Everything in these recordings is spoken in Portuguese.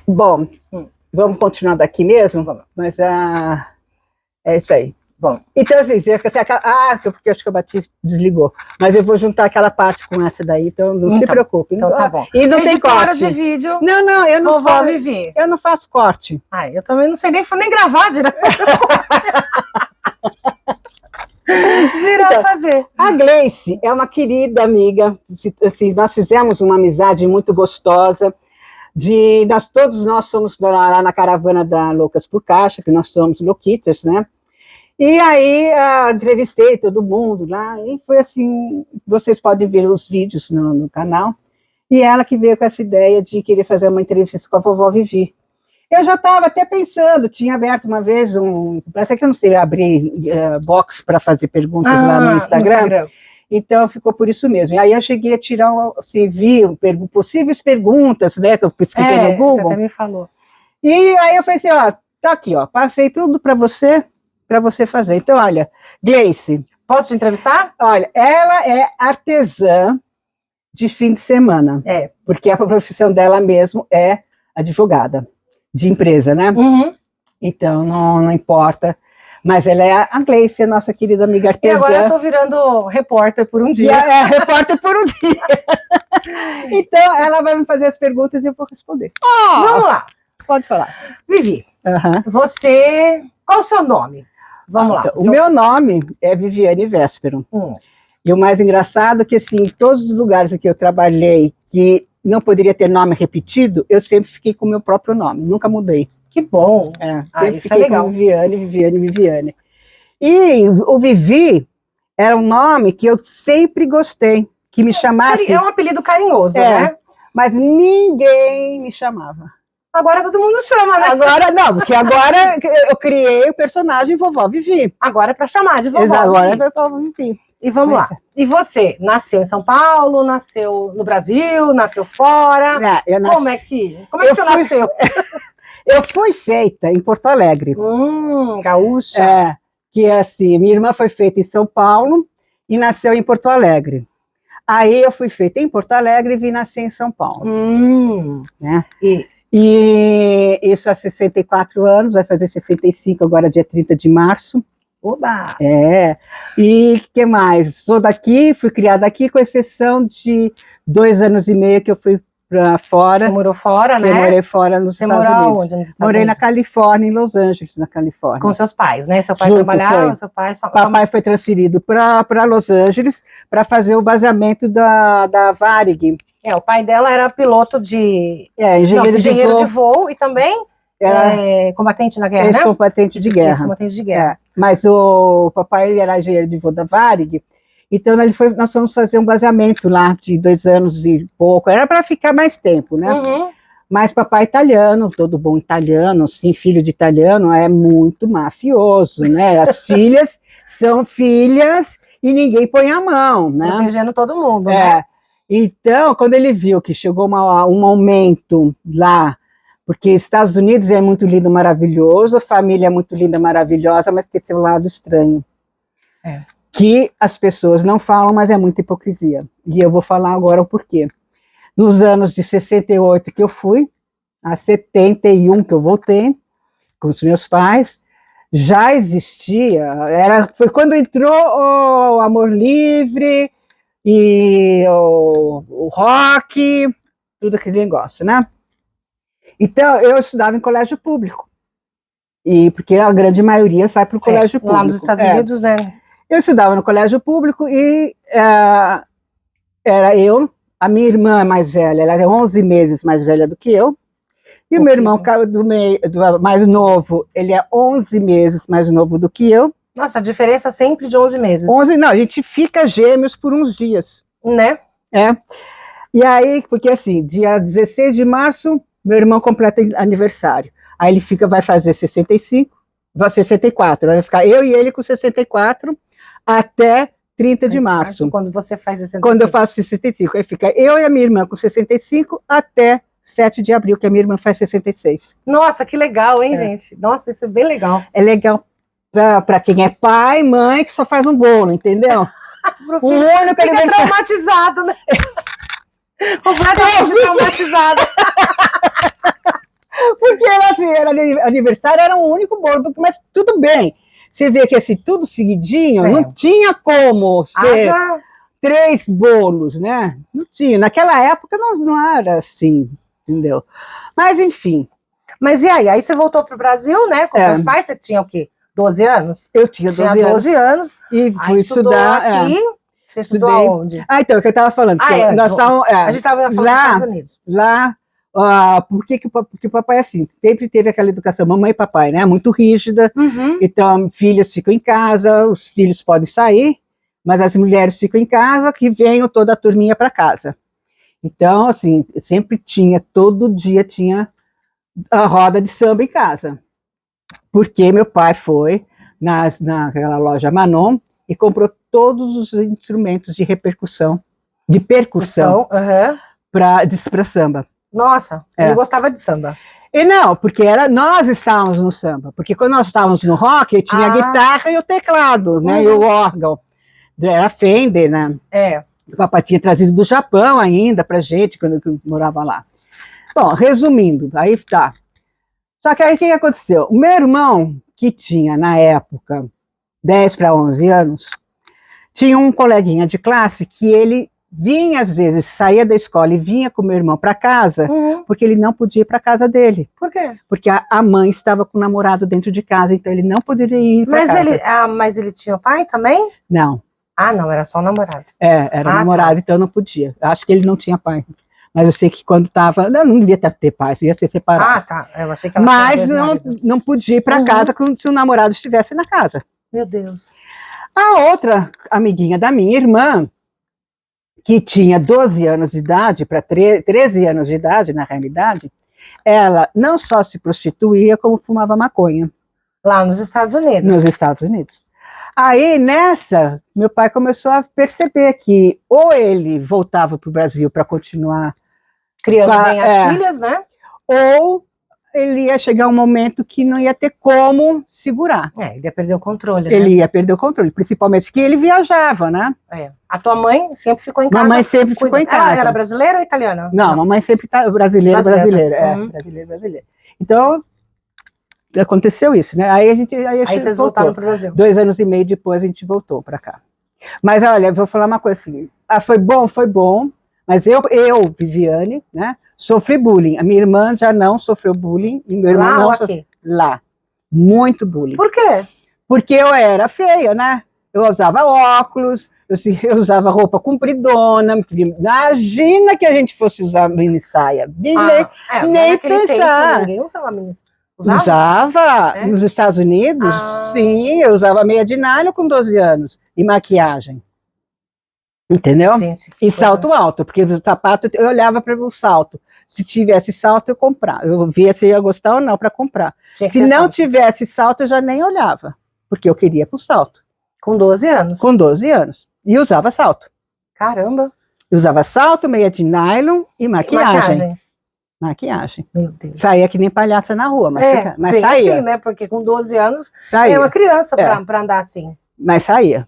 Bom, vamos continuar daqui mesmo? Mas é isso aí. Bom, então, assim, porque eu acho que eu bati, desligou. Mas eu vou juntar aquela parte com essa daí, então não se preocupe. Então tá bom. E não tem corte. De vídeo. Não, eu não vou viver. Eu não faço corte. Eu também não sei nem gravar direto. Fazer. A Gleice é uma querida amiga. Assim, nós fizemos uma amizade muito gostosa. Todos nós fomos lá na caravana da Loucas por Caixa, que nós somos louquitas, né? E aí entrevistei todo mundo lá, e foi assim, vocês podem ver os vídeos no canal, e ela que veio com essa ideia de querer fazer uma entrevista com a vovó Vivi. Eu já estava até pensando, tinha aberto uma vez até que eu não sei abrir box para fazer perguntas lá no Instagram, então ficou por isso mesmo. E aí eu cheguei a tirar, vi possíveis perguntas, né, que eu pesquisei no Google. Você até me falou. E aí eu falei assim, tá aqui, passei tudo para você fazer. Então, olha, Gleice. Posso te entrevistar? Olha, ela é artesã de fim de semana. Porque a profissão dela mesmo é advogada de empresa, né? Uhum. Então, não importa. Mas ela é a Gleice, a nossa querida amiga artesã. E agora eu tô virando repórter por um dia. Repórter por um dia. Então, ela vai me fazer as perguntas e eu vou responder. Vamos lá. Pode falar. Vivi, você... Qual o seu nome? Vamos lá. O meu nome é Viviane Véspero. E o mais engraçado é que, assim, em todos os lugares em que eu trabalhei, que não poderia ter nome repetido, eu sempre fiquei com o meu próprio nome, nunca mudei. Que bom. Sempre isso fiquei com Viviane. E o Vivi era um nome que eu sempre gostei, que me chamasse... É um apelido carinhoso, né? Mas ninguém me chamava. Agora todo mundo chama, né? Agora não, porque agora eu criei o personagem Vovó Vivi. Agora é para chamar de Vovó. Agora é para Vovó Vivi. E vamos lá. E você, nasceu em São Paulo, nasceu no Brasil, nasceu fora? Como é que você nasceu? Eu fui feita em Porto Alegre. Gaúcha. Que assim, minha irmã foi feita em São Paulo e nasceu em Porto Alegre. Aí eu fui feita em Porto Alegre e vim nascer em São Paulo. Né? E isso há 64 anos, vai fazer 65 agora, dia 30 de março. Oba! E que mais? Sou daqui, fui criada aqui, com exceção de 2 anos e meio que eu fui para fora. Você morou fora, né? Eu morei fora nos Estados Unidos. Onde nos Estados morei Unidos? Na Califórnia, em Los Angeles, na Califórnia. Com seus pais, né? Seu pai trabalhava, seu pai... Papai foi transferido para Los Angeles para fazer o baseamento da Varig. O pai dela era piloto de... engenheiro de voo e também combatente na guerra, né? Combatente de guerra. Combatente de guerra. Mas o papai era engenheiro de voo da Varig, então nós fomos fazer um baseamento lá de 2 anos e pouco, era para ficar mais tempo, né? Mas papai italiano, todo bom italiano, sim, filho de italiano, é muito mafioso, né? As filhas são filhas e ninguém põe a mão, né? Protegendo todo mundo, né? Então, quando ele viu que chegou um aumento lá, porque Estados Unidos é muito lindo, maravilhoso, a família é muito linda, maravilhosa, mas tem seu lado estranho. Que as pessoas não falam, mas é muita hipocrisia. E eu vou falar agora o porquê. Nos anos de 68 que eu fui, a 71 que eu voltei, com os meus pais, já existia, foi quando entrou o Amor Livre e o rock, tudo aquele negócio, né? Então, eu estudava em colégio público, porque a grande maioria vai para o colégio público. Lá nos Estados Unidos, né? Eu estudava no colégio público e era eu, a minha irmã mais velha, ela é 11 meses mais velha do que eu, e o meu irmão mais novo, ele é 11 meses mais novo do que eu. Nossa, a diferença sempre de 11 meses. A gente fica gêmeos por uns dias. Né? E aí, porque assim, dia 16 de março, meu irmão completa aniversário. Aí ele vai fazer 64, vai ficar eu e ele com 64 até 30 de março. Quando você faz 65. Quando eu faço 65. Aí fica eu e a minha irmã com 65 até 7 de abril, que a minha irmã faz 66. Nossa, que legal, hein, gente? Nossa, isso é bem legal. É legal para quem é pai, mãe, que só faz um bolo, entendeu? O único aniversário. Traumatizado, né? Completamente traumatizada. Porque assim, era aniversário, era um único bolo, mas tudo bem. Você vê que assim, tudo seguidinho, não tinha como ser 3 bolos, né? Não tinha. Naquela época não era assim, entendeu? Mas enfim. Mas e aí? Aí você voltou para o Brasil, né? Com seus pais, você tinha o quê? 12 anos? Eu tinha 12 anos. E fui estudar aqui. Você estudou aonde? Ah, então, o que eu estava falando. Nós a gente estava falando dos Estados Unidos. Lá, porque o papai é assim, sempre teve aquela educação, mamãe e papai, né? Muito rígida. Então, filhas ficam em casa, os filhos podem sair, mas as mulheres ficam em casa, que venham toda a turminha para casa. Então, assim, sempre tinha, todo dia tinha a roda de samba em casa. Porque meu pai foi naquela loja Manon e comprou todos os instrumentos de percussão para samba. Nossa, ele gostava de samba. E não, porque nós estávamos no samba, porque quando nós estávamos no rock, tinha a guitarra e o teclado, né, e o órgão. Era Fender, né? O papai tinha trazido do Japão ainda pra gente, quando eu morava lá. Bom, resumindo, aí tá. Só que aí o que aconteceu? O meu irmão, que tinha na época 10 para 11 anos, tinha um coleguinha de classe que ele vinha às vezes, saía da escola e vinha com o meu irmão para casa, porque ele não podia ir para casa dele. Por quê? Porque a mãe estava com o namorado dentro de casa, então ele não poderia ir para casa. Mas ele tinha pai também? Não. Ah, não, era só o namorado. Era namorado, então não podia. Acho que ele não tinha pai. Mas eu sei que quando estava, não devia ter pai, ia ser separado. Ah, tá. Eu achei que ela Mas não podia ir para casa se o namorado estivesse na casa. Meu Deus. A outra amiguinha da minha irmã, que tinha 12 anos de idade, para 13 anos de idade, na realidade, ela não só se prostituía, como fumava maconha. Lá nos Estados Unidos? Nos Estados Unidos. Aí, nessa, meu pai começou a perceber que ou ele voltava para o Brasil para continuar criando bem as filhas, né? Ou ele ia chegar um momento que não ia ter como segurar. Ele ia perder o controle, né? Ele ia perder o controle, principalmente que ele viajava, né? A tua mãe sempre ficou em casa? Mamãe sempre ficou em casa. Ela era brasileira ou italiana? Não, mamãe sempre tá brasileira. Brasileira. Então, aconteceu isso, né? Aí vocês voltaram para o Brasil. 2 anos e meio depois a gente voltou para cá. Mas olha, eu vou falar uma coisa assim, foi bom, mas eu, Viviane, né, sofri bullying. A minha irmã já não sofreu bullying, e meu irmão lá não ou aqui? Lá. Muito bullying. Por quê? Porque eu era feia, né? Eu usava óculos, eu usava roupa compridona. Imagina que a gente fosse usar mini saia. Nem pensar. Tempo, ninguém usava mini saia. Usava nos Estados Unidos, sim, eu usava meia de nylon com 12 anos, e maquiagem, entendeu? E salto alto, porque o sapato, eu olhava para o salto, se tivesse salto eu comprava, eu via se eu ia gostar ou não para comprar, se não tivesse salto eu já nem olhava, porque eu queria com salto. Com 12 anos? Com 12 anos, e usava salto. Caramba! Eu usava salto, meia de nylon e maquiagem. Maquiagem. Meu Deus. Saía que nem palhaça na rua, mas saía. Assim, né? Porque com 12 anos é uma criança para andar assim. Mas saía.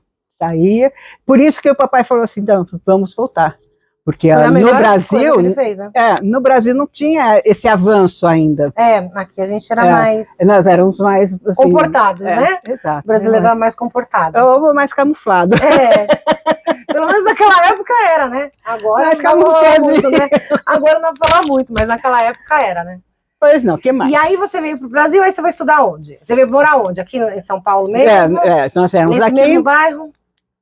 Por isso que o papai falou assim, então, vamos voltar. Porque no Brasil, que ele fez, né? No Brasil não tinha esse avanço ainda. Aqui a gente era mais... Nós éramos mais... Assim, comportados, né? Exato. O brasileiro era mais comportado. Ou mais camuflado. Pelo menos naquela época era, né? Agora não fala muito, né? Agora não fala muito, mas naquela época era, né? Pois não, o que mais? E aí você veio para o Brasil, aí você vai estudar onde? Você veio morar onde? Aqui em São Paulo mesmo? Nós éramos nesse aqui. Mesmo bairro?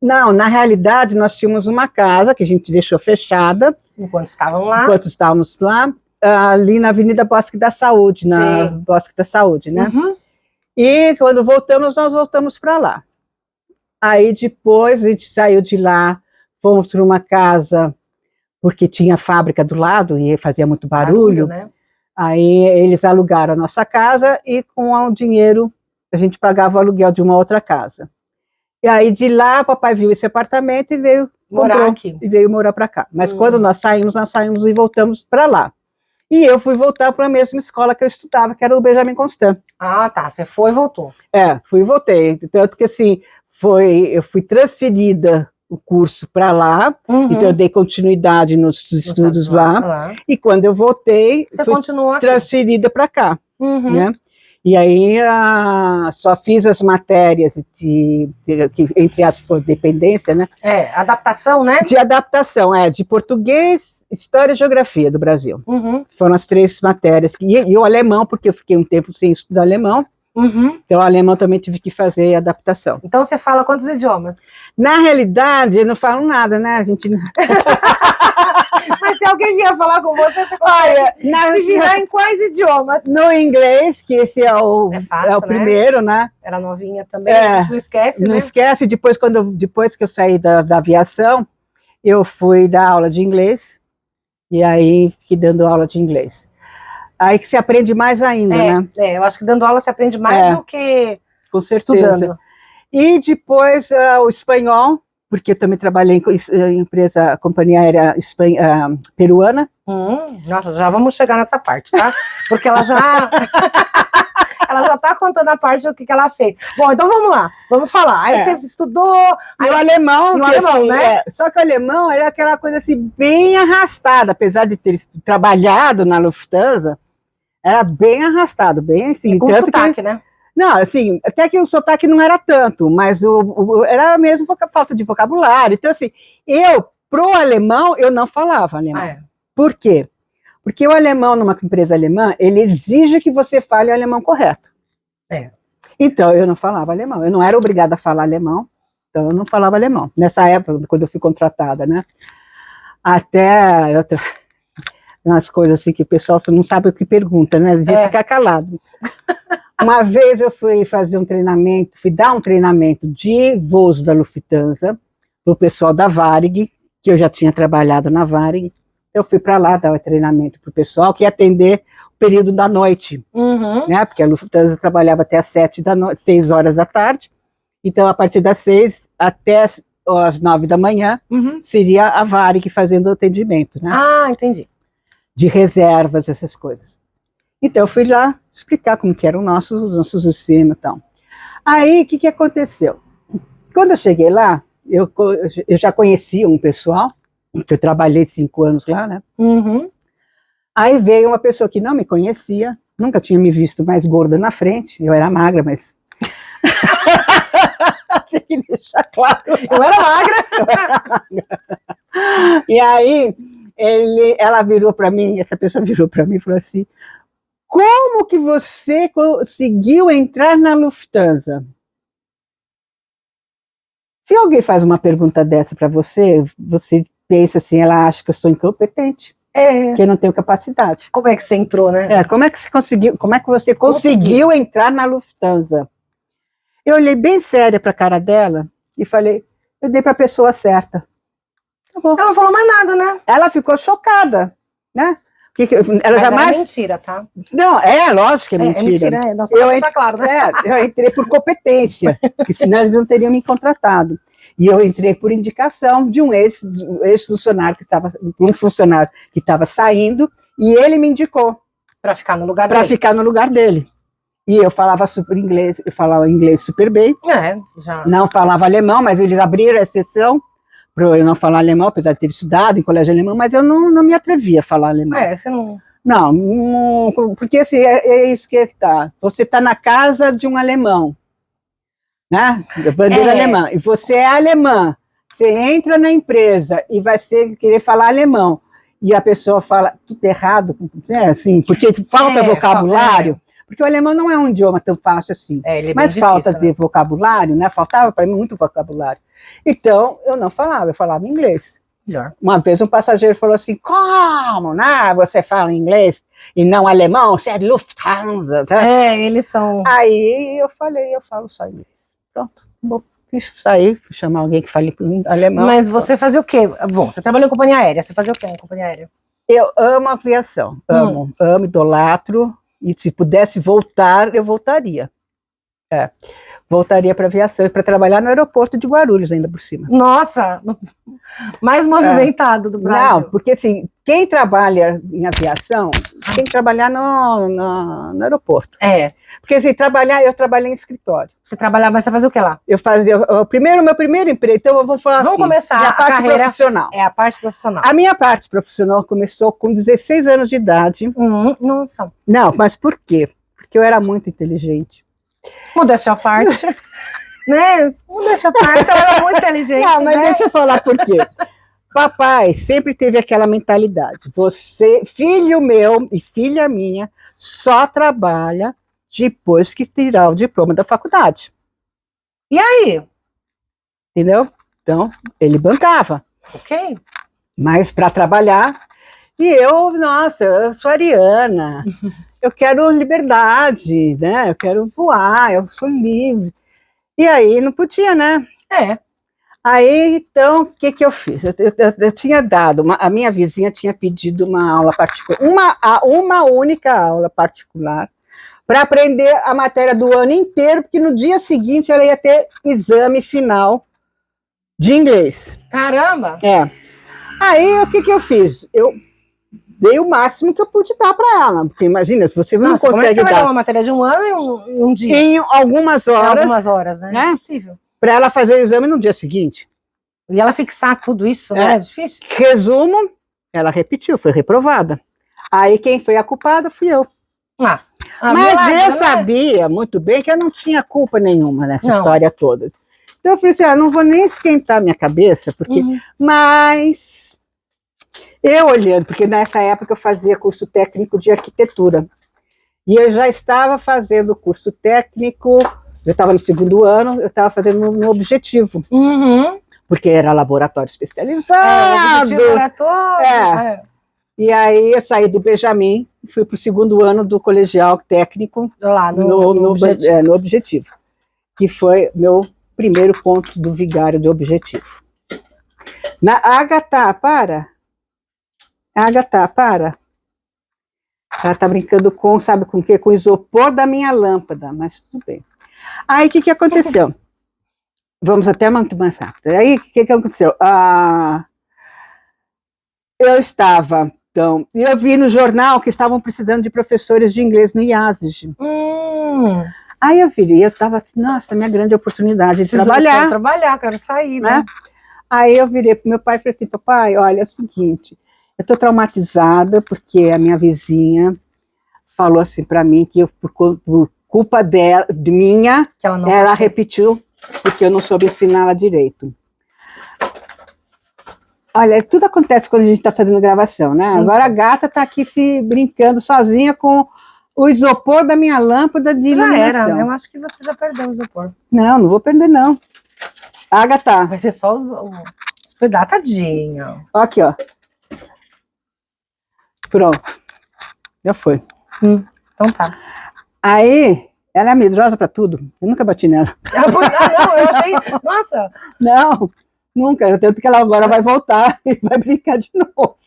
Não, na realidade nós tínhamos uma casa que a gente deixou fechada. Enquanto estavam lá? Enquanto estávamos lá, ali na Avenida Bosque da Saúde, Bosque da Saúde, né? E quando voltamos, nós voltamos para lá. Aí depois a gente saiu de lá, fomos para uma casa, porque tinha fábrica do lado e fazia muito barulho. Né? Aí eles alugaram a nossa casa e com o dinheiro a gente pagava o aluguel de uma outra casa. E aí de lá, papai viu esse apartamento e veio morar aqui. E veio morar para cá. Mas quando nós saímos e voltamos para lá. E eu fui voltar para a mesma escola que eu estudava, que era o Benjamin Constant. Ah, tá. Você foi e voltou. Fui e voltei. Tanto que assim, eu fui transferida o curso para lá, então eu dei continuidade nos estudos lá. E quando eu voltei, você fui continuou aqui, transferida para cá, né? E aí só fiz as matérias entre aspas, por dependência, né? Adaptação, né? De adaptação, de português, história e geografia do Brasil. Foram as 3 matérias. E o alemão, porque eu fiquei um tempo sem estudar alemão. Então, o alemão também tive que fazer adaptação. Então, você fala quantos idiomas? Na realidade, eu não falo nada, né? A gente... Mas se alguém vier falar com você, você consegue se virar em quais idiomas? No inglês, que esse é o primeiro, né? Era novinha também, a gente não esquece, Não esquece, depois que eu saí da aviação, eu fui dar aula de inglês, e aí fiquei dando aula de inglês. Aí que se aprende mais ainda, né? Eu acho que dando aula se aprende mais do que com certeza. Estudando. E depois o espanhol, porque eu também trabalhei em companhia aérea peruana. Nossa, já vamos chegar nessa parte, tá? Porque ela já está contando a parte do que ela fez. Bom, então vamos lá, vamos falar. Aí você estudou... E o alemão, assim, né? Só que o alemão era aquela coisa assim, bem arrastada, apesar de ter trabalhado na Lufthansa, era bem arrastado, bem assim. Com sotaque, né? Não, assim, até que o sotaque não era tanto, mas era mesmo falta de vocabulário. Então, assim, pro alemão, eu não falava alemão. Por quê? Porque o alemão, numa empresa alemã, ele exige que você fale o alemão correto. Então, eu não falava alemão. Eu não era obrigada a falar alemão, então eu não falava alemão. Nessa época, quando eu fui contratada, né? Até umas coisas assim que o pessoal não sabe o que pergunta, né? Devia ficar calado. Uma vez eu fui dar um treinamento de voos da Lufthansa para o pessoal da Varig, que eu já tinha trabalhado na Varig. Eu fui para lá dar o treinamento para o pessoal que ia atender o período da noite, né? Porque a Lufthansa trabalhava até às 6 horas da tarde. Então, a partir das 6 até às 9 da manhã, seria a Varig fazendo o atendimento, né? Entendi. De reservas, essas coisas. Então, eu fui lá explicar como que era o nosso sistema e tal. Aí, o que aconteceu? Quando eu cheguei lá, eu já conhecia um pessoal, que eu trabalhei 5 anos lá, né? Aí veio uma pessoa que não me conhecia, nunca tinha me visto mais gorda na frente, eu era magra, mas... Tem que deixar claro. Eu era magra. E aí, ela virou para mim, essa pessoa virou para mim e falou assim: como que você conseguiu entrar na Lufthansa? Se alguém faz uma pergunta dessa para você, você pensa assim, ela acha que eu sou incompetente, que eu não tenho capacidade. Como é que você entrou, né? Como é que você conseguiu entrar na Lufthansa? Eu olhei bem séria para a cara dela e falei, eu dei para a pessoa certa. Tá bom. Ela não falou mais nada, né? Ela ficou chocada, né? Ela Mas jamais... é mentira, tá? Não, lógico que é mentira. É mentira, não, só deixar claro, né? Eu entrei por competência, porque senão eles não teriam me contratado. E eu entrei por indicação de um ex-funcionário um funcionário que estava saindo, e ele me indicou. Para ficar no lugar dele. Para ficar no lugar dele. E eu falava super inglês, eu falava inglês super bem. Já. Não falava alemão, mas eles abriram a exceção para eu não falar alemão, apesar de ter estudado em colégio alemão, mas eu não me atrevia a falar alemão. Você não... Não, porque assim, é isso que tá. Você está na casa de um alemão, né? Bandeira alemã, e você é alemã, você entra na empresa e vai querer falar alemão, e a pessoa fala tudo errado, né? Assim, porque falta vocabulário. Porque o alemão não é um idioma tão fácil assim. Mas falta de vocabulário, né? Faltava para mim muito vocabulário. Então, eu não falava, eu falava inglês. Melhor. Uma vez um passageiro falou assim, como, né? Você fala inglês e não alemão? Você é de Lufthansa, tá? Eles são... Aí eu falo só inglês. Pronto, vou sair, chamar alguém que fale alemão. Mas você fazia o quê? Bom, você trabalhou em companhia aérea, você fazia o quê em companhia aérea? Eu amo a aviação, amo, idolatro. E se pudesse voltar, eu voltaria. Voltaria para aviação, para trabalhar no aeroporto de Guarulhos, ainda por cima. Nossa, mais movimentado do Brasil. Não, porque assim, quem trabalha em aviação tem que trabalhar no aeroporto. Porque assim, eu trabalhei em escritório. Você trabalhava, mas você fazia o que lá? Eu fazia meu primeiro emprego, então eu vou falar Vamos assim, começar minha a parte carreira, profissional. a parte profissional. A minha parte profissional começou com 16 anos de idade. Nossa. Não, mas por quê? Porque eu era muito inteligente. Modéstia à parte, né? Modéstia à parte, ela era muito inteligente, Não, mas né? deixa eu falar por quê. Papai sempre teve aquela mentalidade. Você, filho meu e filha minha, só trabalha depois que tirar o diploma da faculdade. E aí? Entendeu? Então, ele bancava. Ok. Mas para trabalhar, e eu, nossa, eu sou ariana, eu quero liberdade, né? Eu quero voar, eu sou livre. E aí não podia, né? Aí, então, o que eu fiz? Eu tinha dado, a minha vizinha tinha pedido uma aula particular, uma única aula particular, para aprender a matéria do ano inteiro, porque no dia seguinte ela ia ter exame final de inglês. Caramba! Aí, o que eu fiz? Eu dei o máximo que eu pude dar para ela, porque imagina, se você não consegue como é que você vai dar uma matéria de um ano em um dia? Em algumas horas. Em algumas horas, né? É impossível. Para ela fazer o exame no dia seguinte. E ela fixar tudo isso, né? É difícil. Resumo, ela repetiu, foi reprovada. Aí quem foi a culpada fui eu. Mas eu sabia muito bem que eu não tinha culpa nenhuma nessa história toda. Então eu falei assim, não vou nem esquentar minha cabeça, porque... Mas eu olhando, porque nessa época eu fazia curso técnico de arquitetura. E eu já estava fazendo curso técnico, eu estava no segundo ano, eu estava fazendo no Objetivo. Porque era laboratório especializado. Laboratório. E aí eu saí do Benjamin, fui para o segundo ano do colegial técnico lá no Objetivo, que foi meu primeiro ponto do vigário de Objetivo. Agatha, para. Ela tá brincando com, sabe com o quê? Com o isopor da minha lâmpada, mas tudo bem. Aí o que aconteceu? Vamos até muito mais rápido. Aí o que aconteceu? Eu estava, então, eu vi no jornal que estavam precisando de professores de inglês no IASG. Aí eu virei, eu estava assim, nossa, minha grande oportunidade de trabalhar. Quero trabalhar, quero sair, né? Aí eu virei para o meu pai e falei assim, papai, olha, é o seguinte, eu estou traumatizada porque a minha vizinha falou assim para mim que por culpa dela, minha, ela repetiu porque eu não soube ensiná-la direito. Olha, tudo acontece quando a gente está fazendo gravação, né? Agora a gata está aqui se brincando sozinha com o isopor da minha lâmpada de iluminação. Já era, eu acho que você já perdeu o isopor. Não vou perder não. Agatha. Vai ser só os pedaços, tadinho. Aqui, ó. Pronto. Já foi. Então tá. Aí, ela é medrosa pra tudo. Eu nunca bati nela. Não, eu achei... Nossa! Não, nunca. Eu tento que ela agora vai voltar e vai brincar de novo.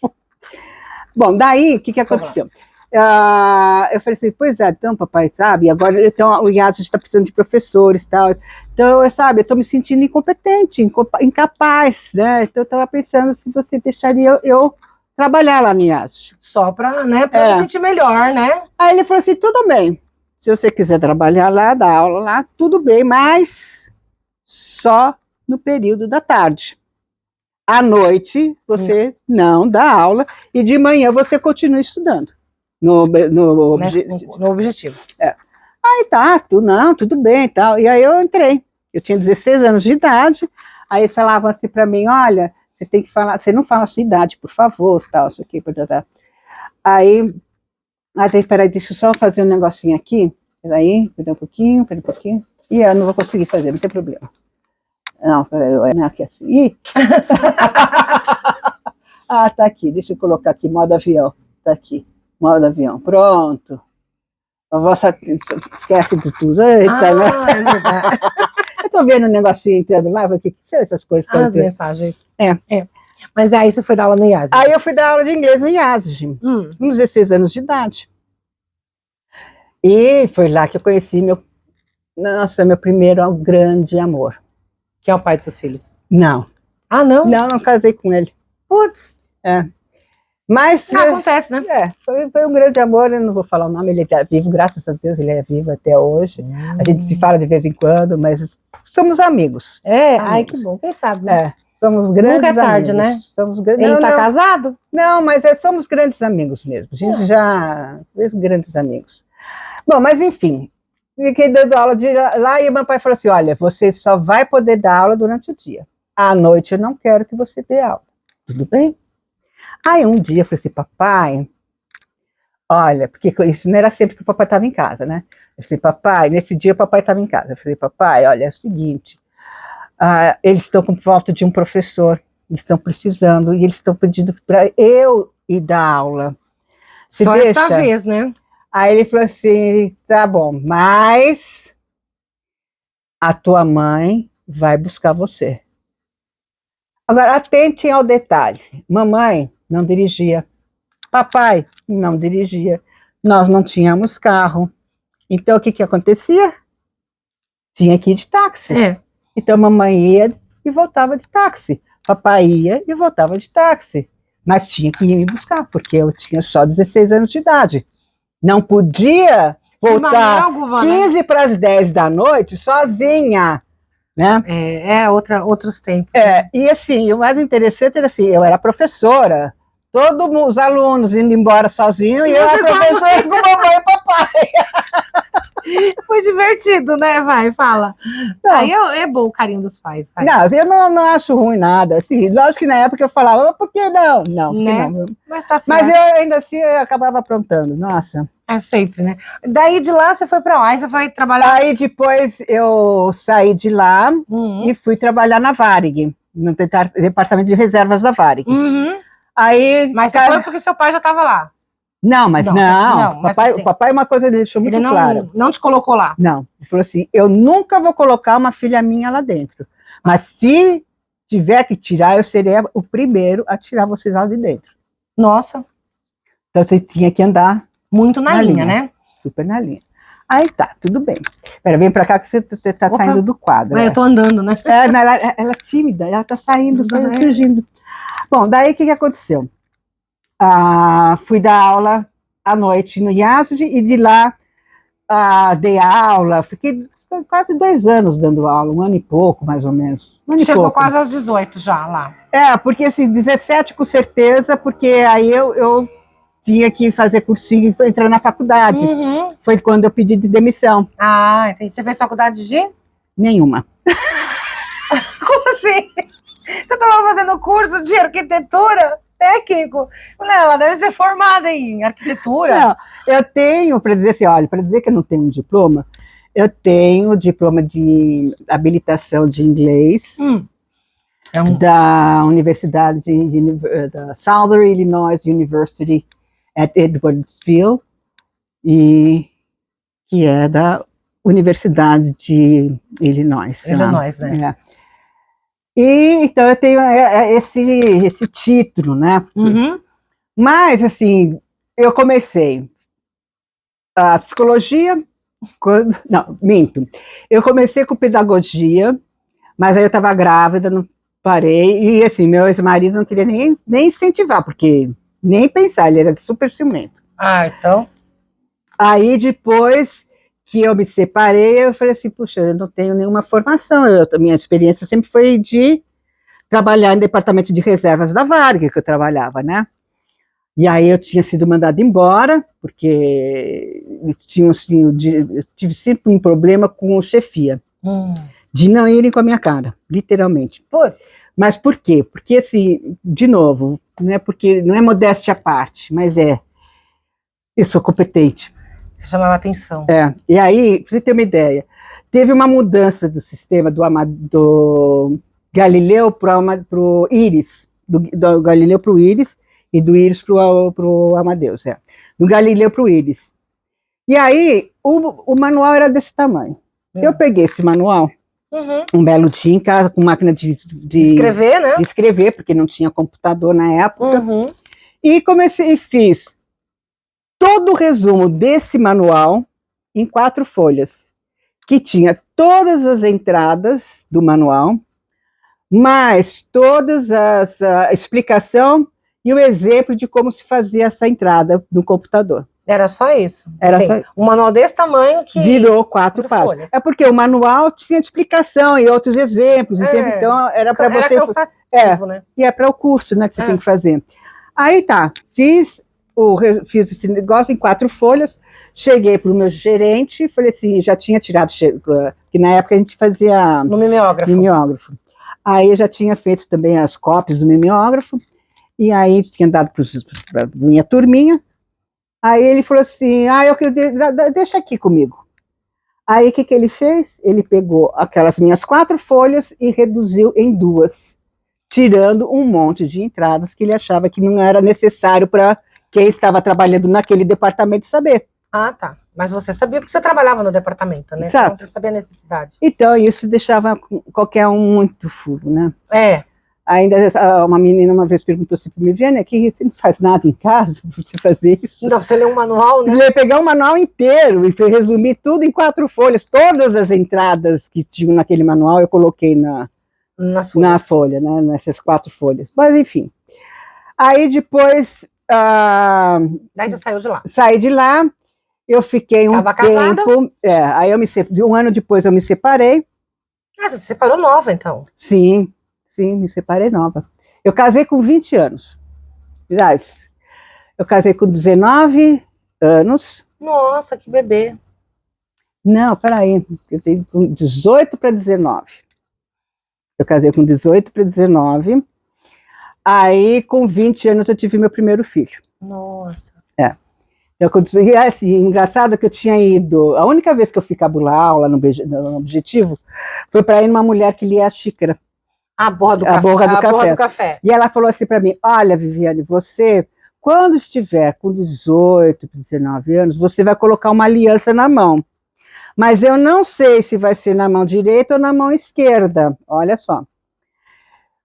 Bom, daí, o que aconteceu? Eu falei assim, pois é, então, papai, sabe, agora então, o IASG está precisando de professores e tal, então, sabe, eu estou me sentindo incompetente, incapaz, né, então eu estava pensando se você deixaria eu trabalhar lá no IASG. Só para, né, para me sentir melhor, né? Aí ele falou assim, tudo bem, se você quiser trabalhar lá, dar aula lá, tudo bem, mas só no período da tarde. À noite, você não dá aula e de manhã você continua estudando. No Objetivo. Aí tá, tudo bem e tal. E aí eu entrei. Eu tinha 16 anos de idade. Aí eles falavam assim pra mim, olha, você tem que falar, você não fala a sua idade, por favor, tal, isso aqui, aí, peraí, deixa eu só fazer um negocinho aqui. Peraí, um pouquinho. E eu não vou conseguir fazer, não tem problema. Não, peraí, não é aqui assim. Ih! Tá aqui, deixa eu colocar aqui, modo avião. Tá aqui. Modo avião, pronto. A vossa esquece de tudo. Eita, né? É verdade. Eu tô vendo um negocinho entrando lá, o que são essas coisas? As mensagens. Mas aí você foi dar aula no IASG? Aí eu fui dar aula de inglês no IASG, com 16 anos de idade. E foi lá que eu conheci meu Nossa, meu primeiro grande amor. Que é o pai dos seus filhos. Não. Ah, não? Não casei com ele. Putz. Mas Acontece, né? foi um grande amor, eu não vou falar o nome, ele é vivo, graças a Deus ele é vivo até hoje. A gente se fala de vez em quando, mas somos amigos. Ai, que bom, quem sabe, né? Somos grandes Nunca é tarde, amigos. né? Somos Ele tá casado? Não, mas somos grandes amigos mesmo. A gente já fez grandes amigos. Bom, mas enfim, fiquei dando aula de lá e meu pai falou assim: olha, você só vai poder dar aula durante o dia. À noite eu não quero que você dê aula. Tudo bem? Aí um dia eu falei assim: papai, olha, porque isso não era sempre que o papai estava em casa, né? Eu falei: papai, nesse dia o papai estava em casa. Eu falei: papai, olha, é o seguinte, eles estão com falta de um professor, eles estão precisando, e eles estão pedindo para eu ir dar aula. Você só deixa? esta vez, né? Aí ele falou assim: tá bom, mas a tua mãe vai buscar você. Agora, atentem ao detalhe: mamãe não dirigia, papai não dirigia, nós não tínhamos carro. Então, o que acontecia? Tinha que ir de táxi. Então, mamãe ia e voltava de táxi, papai ia e voltava de táxi. Mas tinha que ir me buscar, porque eu tinha só 16 anos de idade. Não podia voltar alguma, 15 para as 10 da noite sozinha, né? Outros tempos. E assim, o mais interessante era assim, eu era professora, todos os alunos indo embora sozinhos, e eu era professora com mamãe e papai. Foi divertido, né? Vai, fala. Não. Aí é bom o carinho dos pais. Vai. Não, eu não acho ruim nada. Assim, lógico que na época eu falava, por que não? Não, né? não. Mas tá certo. Mas eu ainda assim eu acabava aprontando, nossa. É sempre, né? Daí de lá você foi para onde? Aí você foi trabalhar? Aí depois eu saí de lá e fui trabalhar na Varig, no departamento de reservas da Varig. Aí, mas você foi porque seu pai já estava lá? Não, mas não. Mas o papai uma coisa ele deixou muito clara. Não te colocou lá? Não, ele falou assim, eu nunca vou colocar uma filha minha lá dentro, mas se tiver que tirar, eu serei o primeiro a tirar vocês lá de dentro. Nossa. Então você tinha que andar muito na linha, né? Super na linha. Aí tá, tudo bem. Espera, vem pra cá que você tá saindo do quadro. Eu tô andando, né? Ela é tímida, ela tá saindo, tá surgindo. Bom, daí o que aconteceu? Fui dar aula à noite no IASD e de lá dei aula, fiquei quase 2 anos dando aula, 1 ano e pouco, mais ou menos. Chegou quase aos 18 já lá. Porque assim, 17 com certeza, porque aí eu tinha que fazer cursinho e entrar na faculdade. Foi quando eu pedi de demissão. Entendi. Você fez faculdade de? Nenhuma. Como assim? Você estava fazendo curso de arquitetura? Técnico? Ela deve ser formada em arquitetura. Não, eu tenho, para dizer assim, olha, para dizer que eu não tenho um diploma, eu tenho diploma de habilitação de inglês da Universidade da Southern Illinois University at Edwardsville, que é da Universidade de Illinois. Illinois, né? E então eu tenho esse título, né? Mas, assim, eu comecei a psicologia, não, minto. Eu comecei com pedagogia, mas aí eu estava grávida, não parei, e assim, meu ex-marido não queria nem incentivar, porque nem pensar, ele era super ciumento. Então? Aí depois que eu me separei, eu falei assim, puxa, eu não tenho nenhuma formação, minha experiência sempre foi de trabalhar em departamento de reservas da Varig, que eu trabalhava, né? E aí eu tinha sido mandada embora, porque tinham, assim, eu tive sempre um problema com chefia, de não irem com a minha cara, literalmente. Mas por quê? Porque, assim, de novo, porque não é modéstia à parte, mas eu sou competente. Você chamava atenção. E aí, pra você ter uma ideia, teve uma mudança do sistema do Galileu para o Íris, do Galileu para o Íris, e do Íris para o Amadeus, do Galileu para o Íris. E aí, o manual era desse tamanho. Eu peguei esse manual, um belo dia em casa, com máquina de escrever, né? De escrever, porque não tinha computador na época, e comecei e fiz todo o resumo desse manual em 4 folhas. que tinha todas as entradas do manual, mais todas a explicação e o exemplo de como se fazia essa entrada no computador. Era só isso? Era Sim, só... um manual desse tamanho que... Virou 4 páginas. É porque o manual tinha explicação e outros exemplos, então era para você... Era cansativo, né? E é para o curso, né, que você tem que fazer. Aí tá, fiz esse negócio em 4 folhas, cheguei para o meu gerente, falei assim, já tinha tirado, que na época a gente fazia... No mimeógrafo. Aí eu já tinha feito também as cópias do mimeógrafo, e aí tinha dado para minha turminha. Aí ele falou assim, deixa aqui comigo. Aí o que ele fez? Ele pegou aquelas minhas 4 folhas e reduziu em 2, tirando um monte de entradas que ele achava que não era necessário para quem estava trabalhando naquele departamento saber. Ah, tá. Mas você sabia porque você trabalhava no departamento, né? Exato. Então você sabia a necessidade. Então isso deixava qualquer um muito furo, né? Ainda uma menina uma vez perguntou assim para mim, Viviane, aqui você não faz nada em casa para você fazer isso? Não, você lê um manual, né? Eu ia pegar um manual inteiro e resumir tudo em 4 folhas. Todas as entradas que tinham naquele manual eu coloquei na folha, né? Nessas 4 folhas. Mas enfim. Aí depois... Daí você saiu de lá? Saí de lá, eu fiquei um tempo... casada? Aí um ano depois eu me separei. Ah, você se separou nova, então? Sim, me separei nova. Eu casei com 20 anos. Aliás, eu casei com 19 anos. Nossa, que bebê. Não, peraí, eu tenho com 18 para 19. Eu casei com 18 para 19. Aí, com 20 anos, eu tive meu primeiro filho. Nossa. Assim, engraçado que eu tinha ido... A única vez que eu fui cabular aula no Objetivo foi para ir numa mulher que lia a xícara. A borra do café. E ela falou assim para mim, olha, Viviane, você, quando estiver com 18, 19 anos, você vai colocar uma aliança na mão. Mas eu não sei se vai ser na mão direita ou na mão esquerda. Olha só.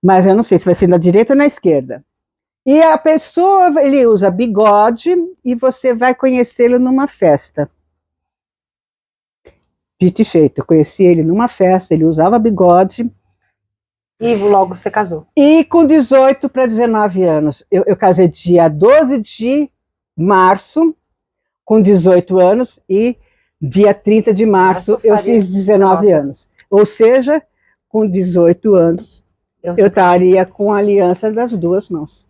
Mas eu não sei se vai ser na direita ou na esquerda. E a pessoa, ele usa bigode e você vai conhecê-lo numa festa. Dito e feito, eu conheci ele numa festa, ele usava bigode. E logo você casou? E com 18 para 19 anos. Eu casei dia 12 de março, com 18 anos, e dia 30 de março eu fiz 19 anos. Ou seja, com 18 anos, eu estaria com a aliança das 2 mãos.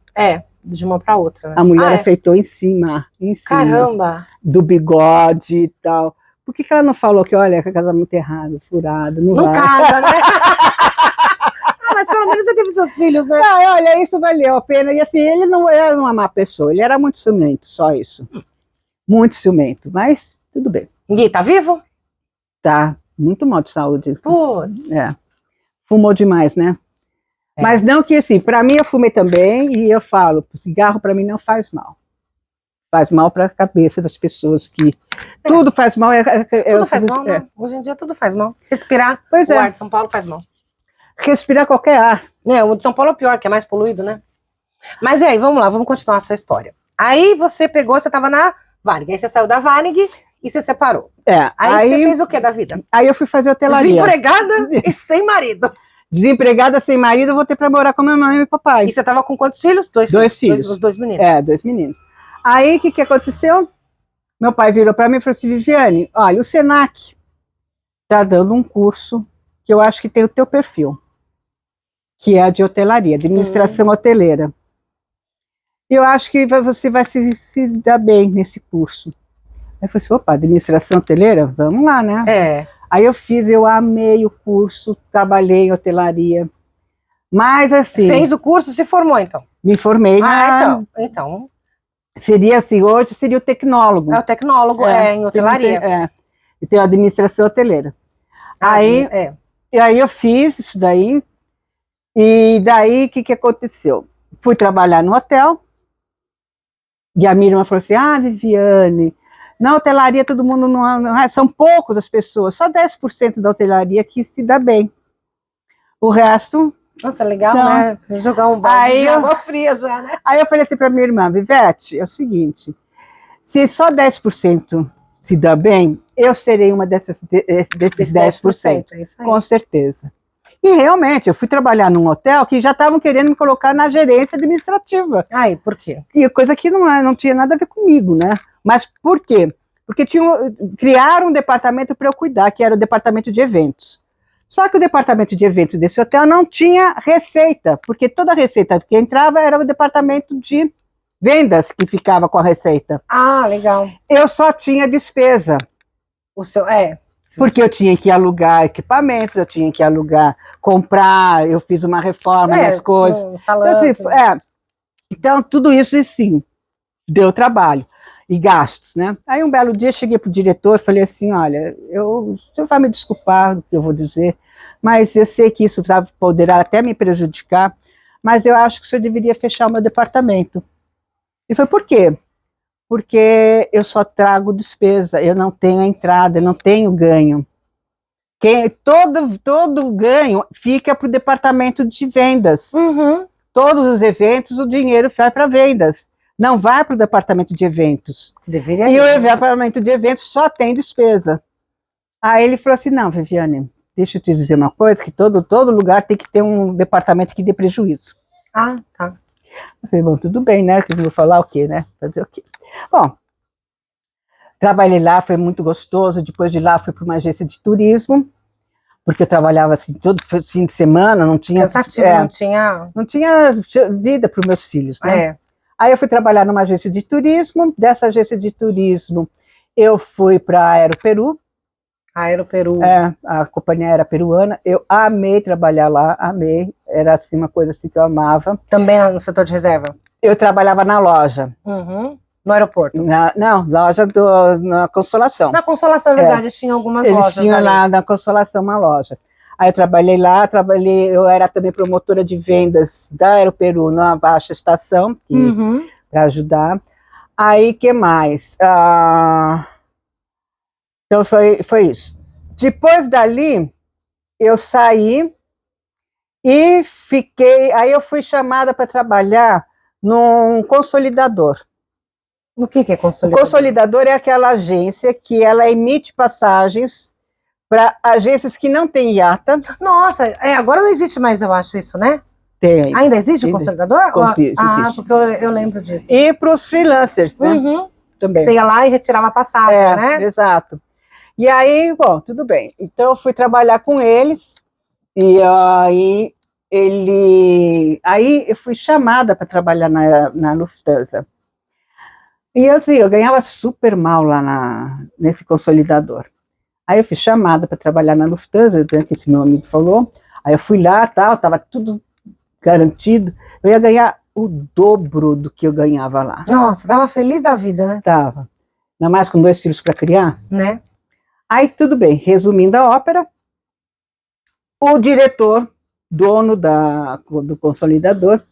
De uma para outra, né? A mulher aceitou em cima. Caramba! Do bigode e tal. Por que ela não falou que, olha, que é casamento errado, furado, não vai? Casa, né? Mas pelo menos você teve seus filhos, né? Olha, isso valeu a pena. E assim, ele não era uma má pessoa, ele era muito ciumento, só isso. Muito ciumento, mas tudo bem. Gui, tá vivo? Tá, muito mal de saúde. Putz. Fumou demais, né? Mas não que assim, para mim eu fumei também e eu falo, cigarro para mim não faz mal. Faz mal para a cabeça das pessoas que... Tudo faz mal. Tudo faz mal, né? Hoje em dia tudo faz mal. Respirar, ar de São Paulo faz mal. Respirar qualquer ar. O de São Paulo é pior, que é mais poluído, né? Mas aí, vamos lá, vamos continuar a sua história. Aí você pegou, você tava na Varig, aí você saiu da Varig e você separou. Aí você fez o que da vida? Aí eu fui fazer hotelaria. Desempregada e sem marido. Desempregada, sem marido, eu voltei para morar com a minha mãe e meu papai. E você tava com quantos filhos? 2 filhos. Os 2 meninos. 2 meninos. Aí, o que aconteceu? Meu pai virou para mim e falou assim, Viviane, olha, o Senac está dando um curso que eu acho que tem o teu perfil, que é a de hotelaria, administração hoteleira. Eu acho que você vai se dar bem nesse curso. Aí eu falei assim, opa, administração hoteleira? Vamos lá, né? Aí eu amei o curso, trabalhei em hotelaria. Mas assim... Fez o curso, se formou então? Me formei Então... Seria assim, hoje seria o tecnólogo. O tecnólogo, em hotelaria. E tem a administração hoteleira. Aí eu fiz isso daí, e daí o que aconteceu? Fui trabalhar no hotel, e a minha irmã falou assim, Viviane, na hotelaria todo mundo não são poucos as pessoas, só 10% da hotelaria que se dá bem. O resto... Nossa, legal, né? Jogar um balde de água fria já, né? Aí eu falei assim para minha irmã, Vivete, é o seguinte, se só 10% se dá bem, eu serei uma desses 10%. É isso aí. Com certeza. E realmente, eu fui trabalhar num hotel que já estavam querendo me colocar na gerência administrativa. Ai, por quê? E coisa que não tinha nada a ver comigo, né? Mas por quê? Porque criaram um departamento para eu cuidar, que era o departamento de eventos. Só que o departamento de eventos desse hotel não tinha receita, porque toda a receita que entrava era o departamento de vendas que ficava com a receita. Ah, legal. Eu só tinha despesa. Porque eu tinha que alugar equipamentos, eu tinha que comprar, eu fiz uma reforma nas coisas. Salão, então, assim, então, tudo isso, sim, deu trabalho e gastos, né? Aí, um belo dia, cheguei para o diretor e falei assim, olha, o senhor vai me desculpar do que eu vou dizer, mas eu sei que isso poderá até me prejudicar, mas eu acho que o senhor deveria fechar o meu departamento. E foi por quê? Porque eu só trago despesa, eu não tenho entrada, eu não tenho ganho. Todo ganho fica para o departamento de vendas. Uhum. Todos os eventos, o dinheiro vai para vendas. Não vai para o departamento de eventos. Deveria ir. O departamento de eventos só tem despesa. Aí ele falou assim, não, Viviane, deixa eu te dizer uma coisa, que todo lugar tem que ter um departamento que dê prejuízo. Ah, tá. Eu falei, bom, tudo bem, né? Eu vou falar o quê, né? Fazer o quê? Bom, trabalhei lá, foi muito gostoso. Depois de lá, fui para uma agência de turismo, porque eu trabalhava assim todo fim de semana, não tinha. Cansativo, não tinha vida para os meus filhos, né? Aí eu fui trabalhar numa agência de turismo. Dessa agência de turismo, eu fui para a Aeroperu. Aeroperu. A companhia era peruana. Eu amei trabalhar lá, amei. Era assim, uma coisa assim que eu amava. Também no setor de reserva? Eu trabalhava na loja. Uhum. No aeroporto? Não, loja na Consolação. Na Consolação, é verdade, tinha algumas lojas. Eles tinham lá na Consolação uma loja. Aí eu trabalhei lá, eu era também promotora de vendas da Aeroperu na Baixa Estação, para ajudar. Aí, que mais? Então, foi isso. Depois dali, eu saí e aí eu fui chamada para trabalhar num consolidador. O que é consolidador? O consolidador é aquela agência que ela emite passagens para agências que não têm IATA. Nossa, agora não existe mais, eu acho, isso, né? Tem. Ainda existe o consolidador? Existe. Porque eu lembro disso. E para os freelancers, né? Também. Você ia lá e retirava a passagem, né? Exato. E aí, bom, tudo bem. Então, eu fui trabalhar com eles, e aí eu fui chamada para trabalhar na Lufthansa. E assim, eu ganhava super mal lá nesse consolidador. Aí eu fui chamada para trabalhar na Lufthansa, que esse meu amigo falou. Aí eu fui lá, estava tudo garantido. Eu ia ganhar o dobro do que eu ganhava lá. Nossa, estava feliz da vida, né? Estava. Ainda mais com 2 filhos para criar. Né? Aí tudo bem, resumindo a ópera, o diretor, dono do consolidador,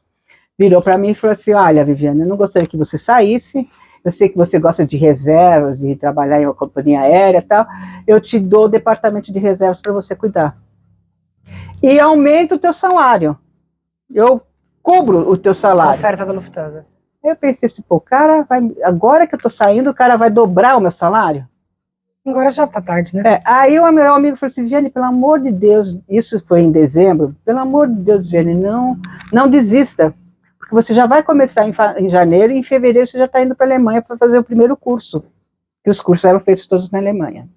virou para mim e falou assim, olha, Viviane, eu não gostaria que você saísse, eu sei que você gosta de reservas, de trabalhar em uma companhia aérea e tal, eu te dou o departamento de reservas para você cuidar. E aumenta o teu salário. Eu cubro o teu salário. A oferta da Lufthansa. Eu pensei assim, pô, agora que eu tô saindo, o cara vai dobrar o meu salário? Agora já tá tarde, né? Aí o meu amigo falou assim, Viviane, pelo amor de Deus, isso foi em dezembro, pelo amor de Deus, Viviane, não desista, porque você já vai começar em janeiro e em fevereiro você já está indo para a Alemanha para fazer o primeiro curso, que os cursos eram feitos todos na Alemanha.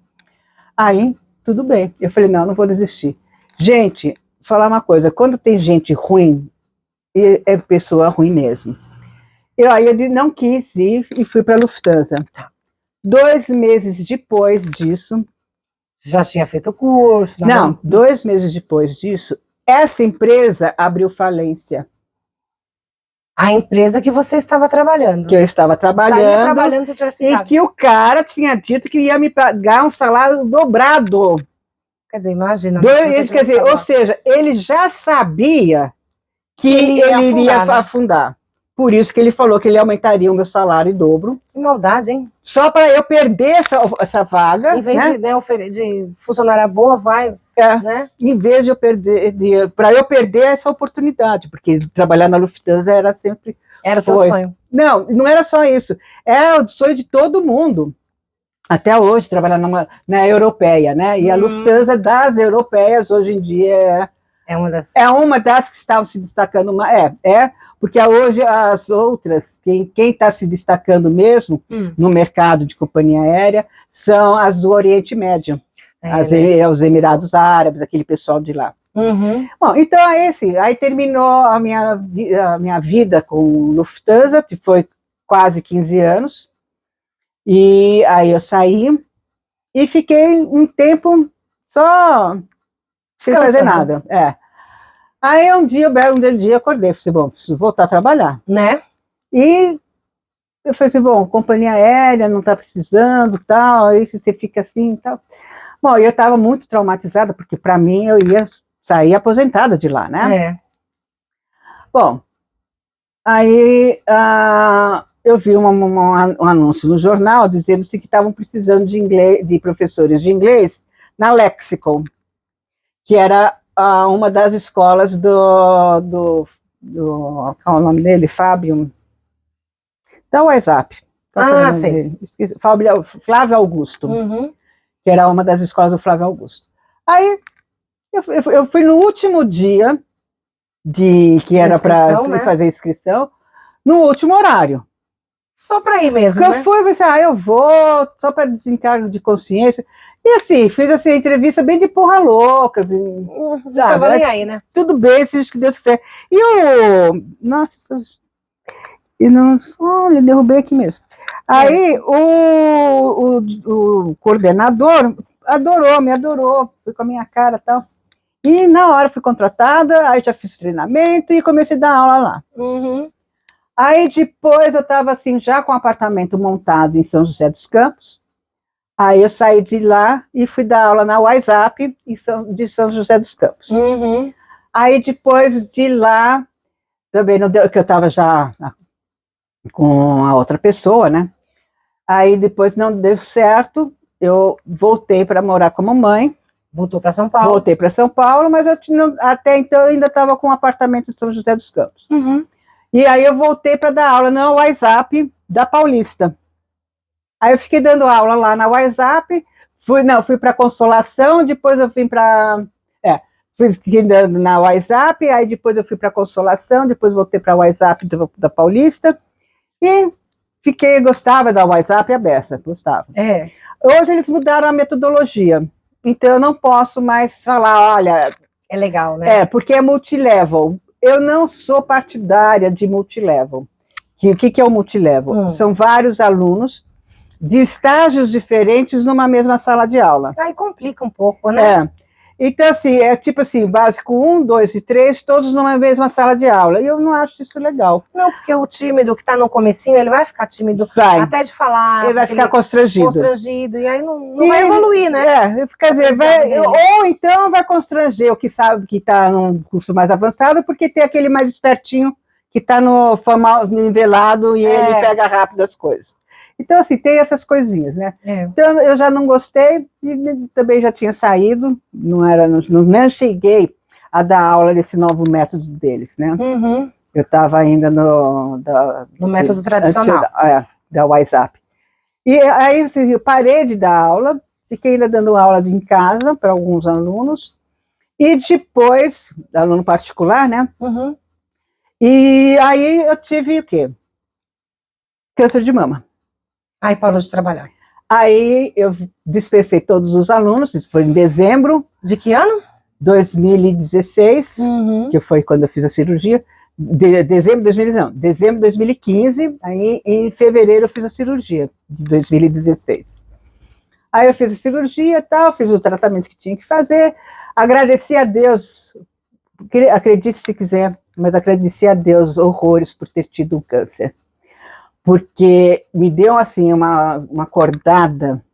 Aí, tudo bem, eu falei, não vou desistir. Gente, falar uma coisa, quando tem gente ruim, é pessoa ruim mesmo. Aí eu não quis ir e fui para a Lufthansa. 2 meses depois disso... Já tinha feito o curso? Não, 2 meses depois disso, essa empresa abriu falência. A empresa que você estava trabalhando. Que eu estava trabalhando se tivesse ficado. E que o cara tinha dito que ia me pagar um salário dobrado. Quer dizer, imagina. Ou seja, ele já sabia que ele iria afundar. Por isso que ele falou que ele aumentaria o meu salário em dobro. Que maldade, hein? Só para eu perder essa vaga. Em vez de funcionária boa, vai. Né? Em vez de eu perder, para eu perder essa oportunidade, porque trabalhar na Lufthansa era sempre. Era o teu sonho. Não era só isso. É o sonho de todo mundo. até hoje, trabalhar na europeia, né? E a Lufthansa das europeias, hoje em dia, é uma das que estavam se destacando. Porque hoje as outras, quem está se destacando mesmo no mercado de companhia aérea, são as do Oriente Médio, os Emirados Árabes, aquele pessoal de lá. Bom, então aí terminou a minha vida com Lufthansa, que foi quase 15 anos, e aí eu saí e fiquei um tempo só sem fazer nada. Aí um dia eu acordei, falei, bom, preciso voltar a trabalhar. Né? E eu falei assim, bom, companhia aérea não está precisando, tal, aí você fica assim, tal. Bom, eu estava muito traumatizada, porque para mim eu ia sair aposentada de lá, né? Bom, aí eu vi um anúncio no jornal dizendo que estavam precisando de professores de inglês na Lexicon, que era uma das escolas qual é o nome dele? Fábio, da WhatsApp. Sim. Flávio Augusto, que era uma das escolas do Flávio Augusto. Aí eu fui no último dia que era para fazer inscrição, no último horário. Só para ir mesmo, né? Eu fui, pensei, eu vou, só para desencargo de consciência. E assim, fiz assim, a entrevista bem de porra louca. Assim, não estava nem aí, né? Tudo bem, se Deus quiser. Nossa, olha, derrubei aqui mesmo. Aí o coordenador me adorou, foi com a minha cara e tal. E na hora fui contratada, aí já fiz treinamento e comecei a dar aula lá. Aí depois eu estava assim, já com o apartamento montado em São José dos Campos. Aí eu saí de lá e fui dar aula na WhatsApp de São José dos Campos. Aí depois de lá, também não deu, que eu estava já com a outra pessoa, né? Aí depois não deu certo, eu voltei para morar com a mamãe. Voltou para São Paulo? Voltei para São Paulo, mas até então eu ainda estava com um apartamento de São José dos Campos. E aí eu voltei para dar aula no WhatsApp da Paulista. Aí eu fiquei dando aula lá na WhatsApp, fui para Consolação, depois eu fui para... fui dando na WhatsApp, aí depois eu fui para Consolação, depois voltei para o WhatsApp da Paulista, e gostava da WhatsApp aberta, gostava. Hoje eles mudaram a metodologia, então eu não posso mais falar, olha... É legal, né? Porque é multilevel. Eu não sou partidária de multilevel. O que é o multilevel? São vários alunos de estágios diferentes numa mesma sala de aula. Aí complica um pouco, né? Então, assim, tipo assim, básico 1, 2 e 3, todos numa mesma sala de aula. E eu não acho isso legal. Não, porque o tímido que está no comecinho, ele vai ficar tímido até de falar. Ele vai ficar constrangido. E aí não vai evoluir, né? Quer dizer, ou então vai constranger o que sabe que está num curso mais avançado, porque tem aquele mais espertinho que está no formal nivelado e ele pega rápido as coisas. Então, assim, tem essas coisinhas, né? Então, eu já não gostei e também já tinha saído, não cheguei a dar aula desse novo método deles, né? Eu estava ainda no método tradicional. Da WhatsApp. E aí, assim, eu parei de dar aula, fiquei ainda dando aula em casa para alguns alunos, e depois, aluno particular, né? E aí eu tive o quê? Câncer de mama. Aí parou de trabalhar. Aí eu dispensei todos os alunos, isso foi em dezembro. De que ano? 2016, que foi quando eu fiz a cirurgia. Dezembro de 2015, aí em fevereiro eu fiz a cirurgia, de 2016. Aí eu fiz a cirurgia e tal, fiz o tratamento que tinha que fazer, agradeci a Deus, acredite se quiser, mas agradeci a Deus horrores por ter tido um câncer. Porque me deu, assim, uma acordada,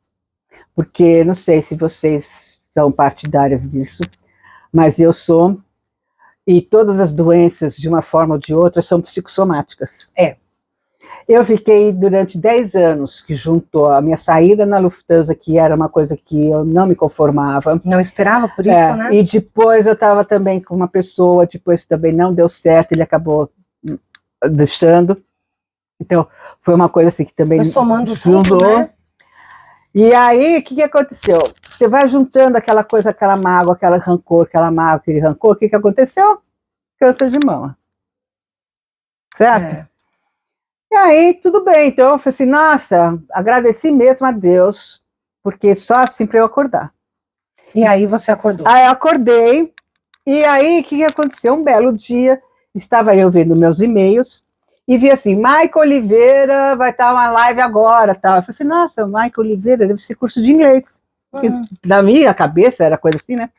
porque não sei se vocês são partidárias disso, mas eu sou, e todas as doenças, de uma forma ou de outra, são psicossomáticas. Eu fiquei durante 10 anos, que juntou a minha saída na Lufthansa, que era uma coisa que eu não me conformava. Não esperava por isso, né? E depois eu estava também com uma pessoa, depois também não deu certo, ele acabou deixando. Então, foi uma coisa assim que também... Foi somando tudo, né? E aí, o que aconteceu? Você vai juntando aquela coisa, aquela mágoa, aquele rancor, o que aconteceu? Câncer de mama. Certo? É. E aí, tudo bem. Então, eu falei assim, nossa, agradeci mesmo a Deus, porque só assim para eu acordar. E aí você acordou? Aí eu acordei, e aí, o que aconteceu? Um belo dia, estava eu vendo meus e-mails, e vi assim, Maica Oliveira vai estar uma live agora, tal. Eu falei assim, nossa, Maica Oliveira deve ser curso de inglês. Porque na minha cabeça era coisa assim, né?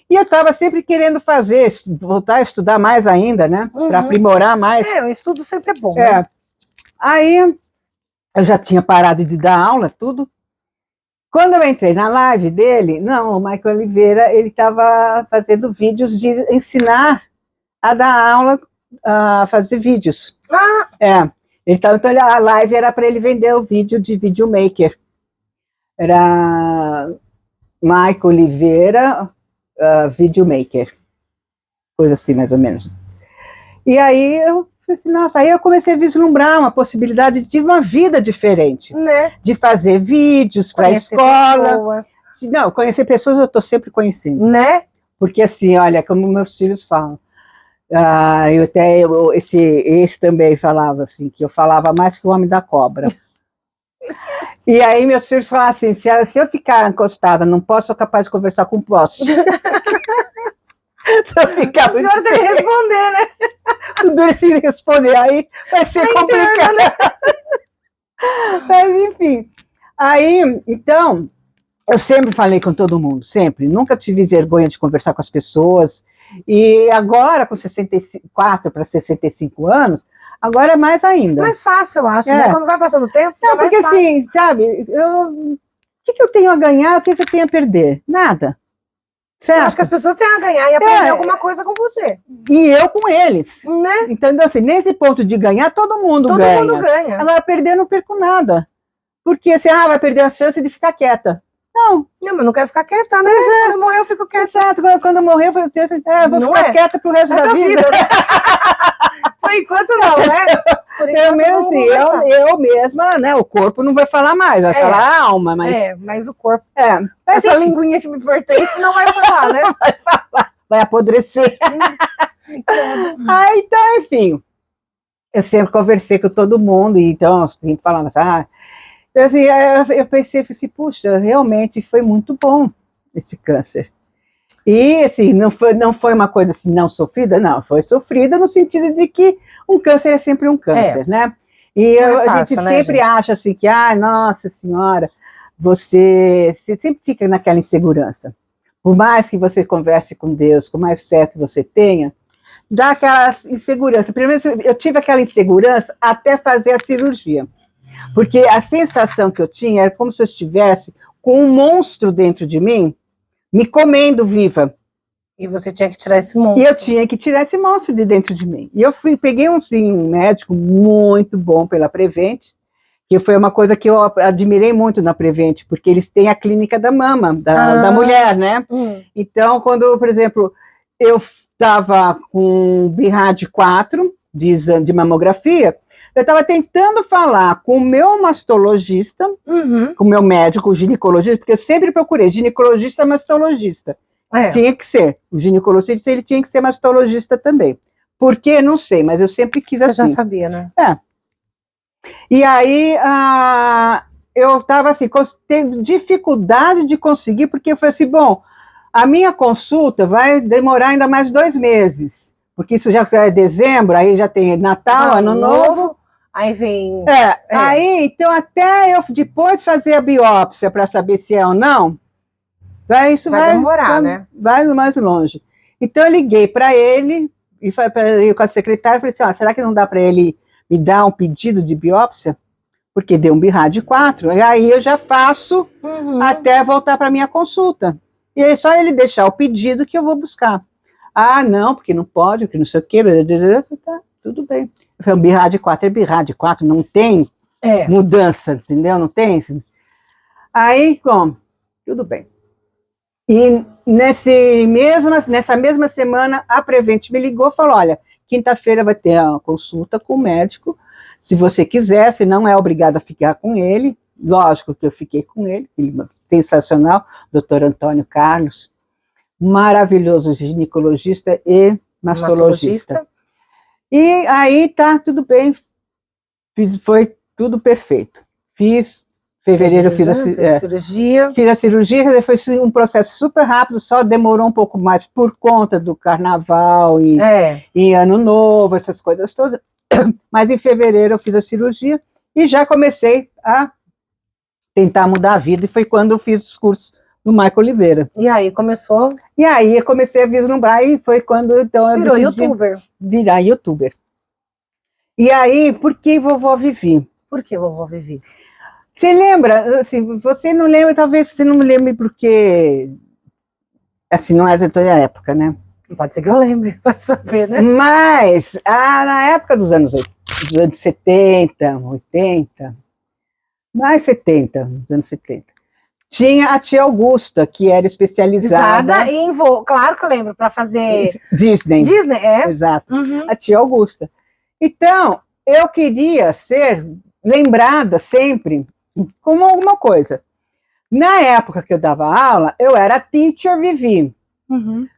E eu estava sempre querendo fazer, voltar a estudar mais ainda, né? Para aprimorar mais. O estudo sempre é bom, né? Aí, eu já tinha parado de dar aula, tudo. Quando eu entrei na live dele, não, o Michael Oliveira, ele estava fazendo vídeos de ensinar a dar aula, a fazer vídeos. Então a live era para ele vender o vídeo de videomaker. Era Michael Oliveira, videomaker. Coisa assim, mais ou menos. E aí eu falei assim, nossa, aí eu comecei a vislumbrar uma possibilidade de uma vida diferente. Né? De fazer vídeos para a escola. Pessoas. Não, conhecer pessoas eu estou sempre conhecendo. Né? Porque assim, olha, como meus filhos falam, esse também falava assim, que eu falava mais que o homem da cobra. E aí meus filhos falavam assim, se eu ficar encostada, não posso, sou capaz de conversar com o poste. Se eu ficar muito se ele responder, né? Tudo se ele responder, aí vai ser complicado. Né? Mas enfim, aí, então, eu sempre falei com todo mundo, sempre, nunca tive vergonha de conversar com as pessoas, e agora, com 64 para 65 anos, agora é mais ainda. Mais fácil, eu acho, né? Quando vai passando o tempo, não, porque assim, sabe, o que eu tenho a ganhar, o que eu tenho a perder? Nada. Certo? Eu acho que as pessoas têm a ganhar e aprender alguma coisa com você. E eu com eles. Né? Então, assim, nesse ponto de ganhar, todo mundo ganha. Todo mundo ganha. Agora, perder, eu não perco nada. Porque assim, vai perder a chance de ficar quieta. Não. Não, mas não quero ficar quieta, né? Quando eu morrer, eu fico quieta. Exato. Quando eu morrer, eu vou ficar quieta pro resto da vida. Né? Por enquanto não, né? Por enquanto, eu mesmo assim, eu mesma, né? O corpo não vai falar mais, vai falar a alma, mas... mas o corpo... Mas essa linguinha que me pertence não vai falar, né? Vai falar, vai apodrecer. Então, enfim, eu sempre conversei com todo mundo, e então, sempre falava assim, então, assim, eu pensei assim, puxa, realmente foi muito bom esse câncer. E, assim, não foi uma coisa assim, não sofrida, não, foi sofrida no sentido de que um câncer é sempre um câncer, né? E a gente sempre acha assim que, nossa senhora, você sempre fica naquela insegurança. Por mais que você converse com Deus, por mais fé que você tenha, dá aquela insegurança. Primeiro, eu tive aquela insegurança até fazer a cirurgia. Porque a sensação que eu tinha era como se eu estivesse com um monstro dentro de mim, me comendo viva. E você tinha que tirar esse monstro. E eu tinha que tirar esse monstro de dentro de mim. E eu peguei um médico muito bom pela Prevent, que foi uma coisa que eu admirei muito na Prevent, porque eles têm a clínica da mama, da mulher, né? Então, quando, por exemplo, eu estava com BIRAD 4 de exame de mamografia, eu estava tentando falar com o meu mastologista, com o meu médico, o ginecologista, porque eu sempre procurei ginecologista, mastologista. Tinha que ser. O ginecologista, ele tinha que ser mastologista também. Por quê? Não sei, mas eu sempre quis assim. Você já sabia, né? E aí, eu estava assim, tendo dificuldade de conseguir, porque eu falei assim, bom, a minha consulta vai demorar ainda mais 2 meses, porque isso já é dezembro, aí já tem Natal, Ano Novo. Aí vem... Aí, então, até eu depois fazer a biópsia para saber se é ou não, isso vai demorar, né? Vai mais longe. Então, eu liguei para ele, e falei com a secretária, falei assim, será que não dá para ele me dar um pedido de biópsia? Porque deu um BIRAD 4, e aí eu já faço até voltar para minha consulta. E aí só ele deixar o pedido que eu vou buscar. Não, porque não pode, porque não sei o quê, tá, tudo bem. O BIRAD 4 é BIRAD 4, não tem mudança, entendeu? Não tem. Aí, bom, tudo bem. E nessa mesma semana, a Prevent me ligou e falou, olha, quinta-feira vai ter uma consulta com o médico, se você quiser, você não é obrigado a ficar com ele, lógico que eu fiquei com ele sensacional, doutor Antônio Carlos, maravilhoso ginecologista e mastologista. E aí tá tudo bem, foi tudo perfeito. Fevereiro fiz a cirurgia. Fiz a cirurgia, foi um processo super rápido, só demorou um pouco mais por conta do carnaval e ano novo, essas coisas todas. Mas em fevereiro eu fiz a cirurgia e já comecei a tentar mudar a vida, e foi quando eu fiz os cursos do Maico Oliveira. E aí começou? E aí eu comecei a vislumbrar, e foi quando então eu virou youtuber. Virar youtuber. E aí, por que Vovó Vivi? Por que Vovó Vivi? Você lembra, assim, você não lembra, talvez você não me lembre porque, assim, não é da tua época, né? Pode ser que eu lembre, vai saber, né? Mas, na época dos anos 70, 80, mais 70, nos anos 70, tinha a tia Augusta, que era especializada em claro que eu lembro, para fazer Disney. Disney, Exato. A tia Augusta. Então, eu queria ser lembrada sempre como alguma coisa. Na época que eu dava aula, eu era Teacher Vivi.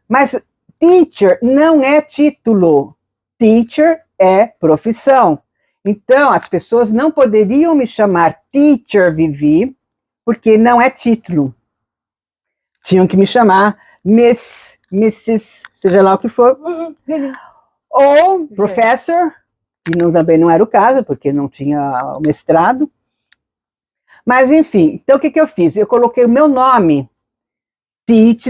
Mas teacher não é título. Teacher é profissão. Então, as pessoas não poderiam me chamar Teacher Vivi, porque não é título. Tinham que me chamar Miss, Mrs., seja lá o que for. Ou Professor, que também não era o caso, porque não tinha o mestrado. Mas, enfim, então o que eu fiz? Eu coloquei o meu nome,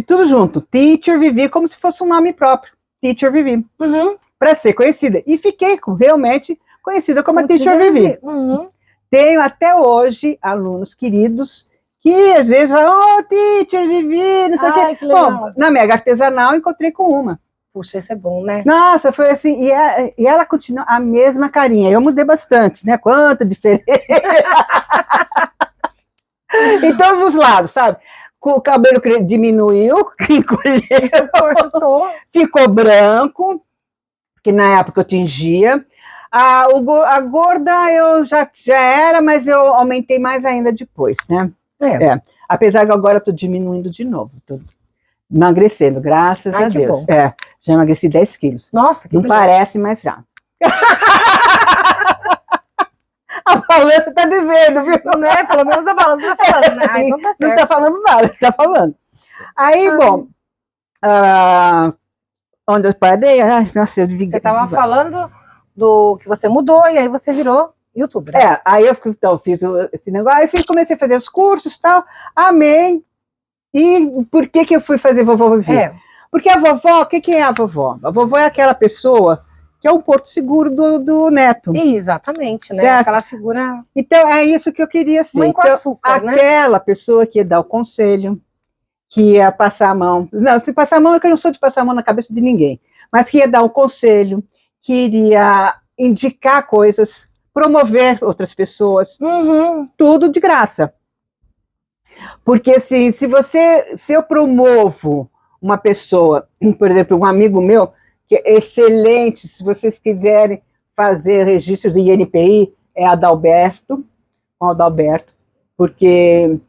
tudo junto, Teacher Vivi, como se fosse um nome próprio, Teacher Vivi, para ser conhecida. E fiquei realmente conhecida como a Teacher Vivi. Tenho até hoje alunos queridos que às vezes falam, Teacher Vivi, não sei o quê. Bom, na Mega Artesanal encontrei com uma. Puxa, isso é bom, né? Nossa, foi assim, e ela continua a mesma carinha. Eu mudei bastante, né? Quanta diferença. Em todos os lados, sabe? O cabelo diminuiu, encolheu, cortou, ficou branco, que na época eu tingia. A gorda eu já era, mas eu aumentei mais ainda depois, né? Apesar que agora eu tô diminuindo de novo, tô emagrecendo, graças a Deus. Já emagreci 10 quilos. Nossa, que não parece, mas já. A balança tá dizendo, viu? Né? Pelo menos a balança tá falando, né? Ai, então tá certo. Não tá falando nada, tá falando. Aí, bom, onde eu parei, nossa, eu Você tava falando do que você mudou e aí você virou youtuber. Aí eu fiz esse negócio, aí comecei a fazer os cursos e tal, amei. E por que eu fui fazer Vovó Vivi? Porque a vovó, o que é a vovó? A vovó é aquela pessoa que é o porto seguro do neto. Exatamente, né? Certo? Aquela figura... Então, é isso que eu queria ser. Mãe com açúcar, né? Aquela pessoa que ia dar o conselho, que ia passar a mão... Não, se passar a mão, é que eu não sou de passar a mão na cabeça de ninguém. Mas que ia dar o conselho, que iria indicar coisas, promover outras pessoas. Tudo de graça. Porque, assim, se eu promovo uma pessoa, por exemplo, um amigo meu, que é excelente, se vocês quiserem fazer registro do INPI, é Adalberto, porque,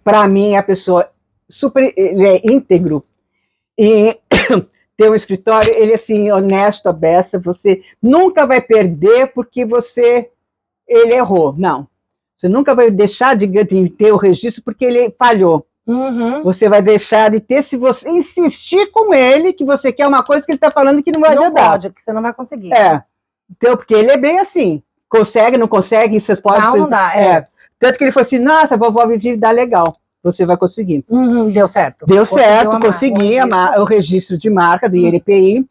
para mim, é a pessoa ele é íntegro, e tem um escritório, ele é assim, honesto, aberto, você nunca vai perder porque ele errou, não. Você nunca vai deixar de ter o registro porque ele falhou. Você vai deixar de ter se você insistir com ele que você quer uma coisa que ele está falando que não vai ajudar. Não pode, que você não vai conseguir. Então, porque ele é bem assim. Consegue, não consegue, você pode... Não dá, Tanto que ele falou assim, nossa, a Vovó Vivi dá legal. Você vai conseguir. Deu certo. Deu certo, consegui o registro de marca do INPI.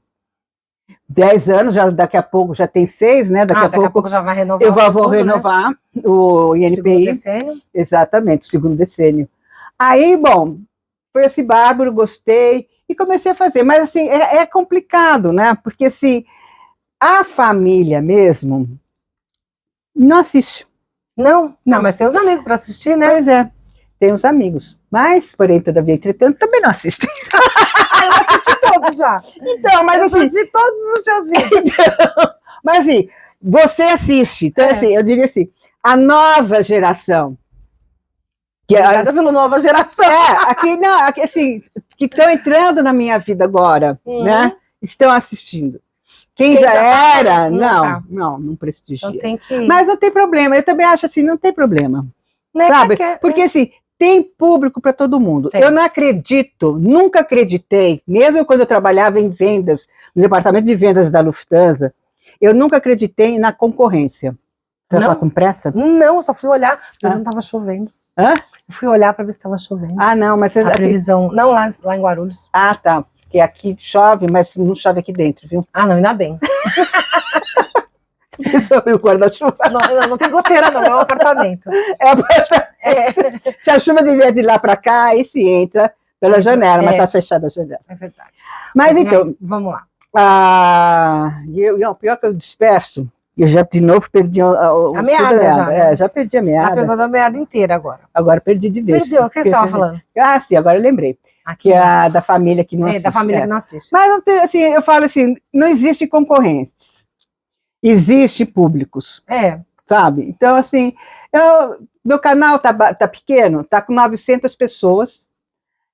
10 anos, daqui a pouco já tem 6, né? Daqui a pouco já vai renovar. Eu vou renovar, né? O INPI. Segundo decênio. Exatamente, o segundo decênio. Aí, bom, foi assim, bárbaro, gostei, e comecei a fazer. Mas, assim, é complicado, né? Porque, assim, a família mesmo não assiste. Não, mas tem os amigos para assistir, né? Pois é, tem os amigos. Mas, porém, todavia, entretanto, também não assistem. Eu assisti todos já. Então, mas assim... Eu assisti todos os seus vídeos. Mas, assim, você assiste. Então, assim, eu diria assim, a nova geração. Obrigada pela nova geração. Aqui, assim, que estão entrando na minha vida agora, né? Estão assistindo. Quem já era, não prestigia. Então tem que... Mas não tem problema, eu também acho assim, não tem problema. Não sabe? Porque assim, tem público para todo mundo. Eu não acredito, nunca acreditei, mesmo quando eu trabalhava em vendas, no departamento de vendas da Lufthansa, eu nunca acreditei na concorrência. Você está com pressa? Não, eu só fui olhar, mas não estava chovendo. Hã? Eu fui olhar para ver se estava chovendo. Ah, não, mas... A previsão... Não, lá em Guarulhos. Ah, tá. Porque aqui chove, mas não chove aqui dentro, viu? Ah, não, ainda bem. Você abriu o guarda-chuva? Não tem goteira, não, é um apartamento. Se a chuva vier de lá para cá, aí se entra pela janela, mas está fechada a janela. É verdade. Mas então... Aí, vamos lá. Pior que eu disperso, eu já de novo perdi a meada. Já, né? Já perdi a meada. Ela pegou a meada inteira agora. Agora perdi de vez. Perdeu, o que você estava falando? Ah, sim, agora eu lembrei. Aqui, que é da família que não assiste. Da família que não assiste. Mas não tem, assim, eu falo assim, não existe concorrentes. Existe públicos. Sabe? Então, assim, meu canal tá pequeno, tá com 900 pessoas.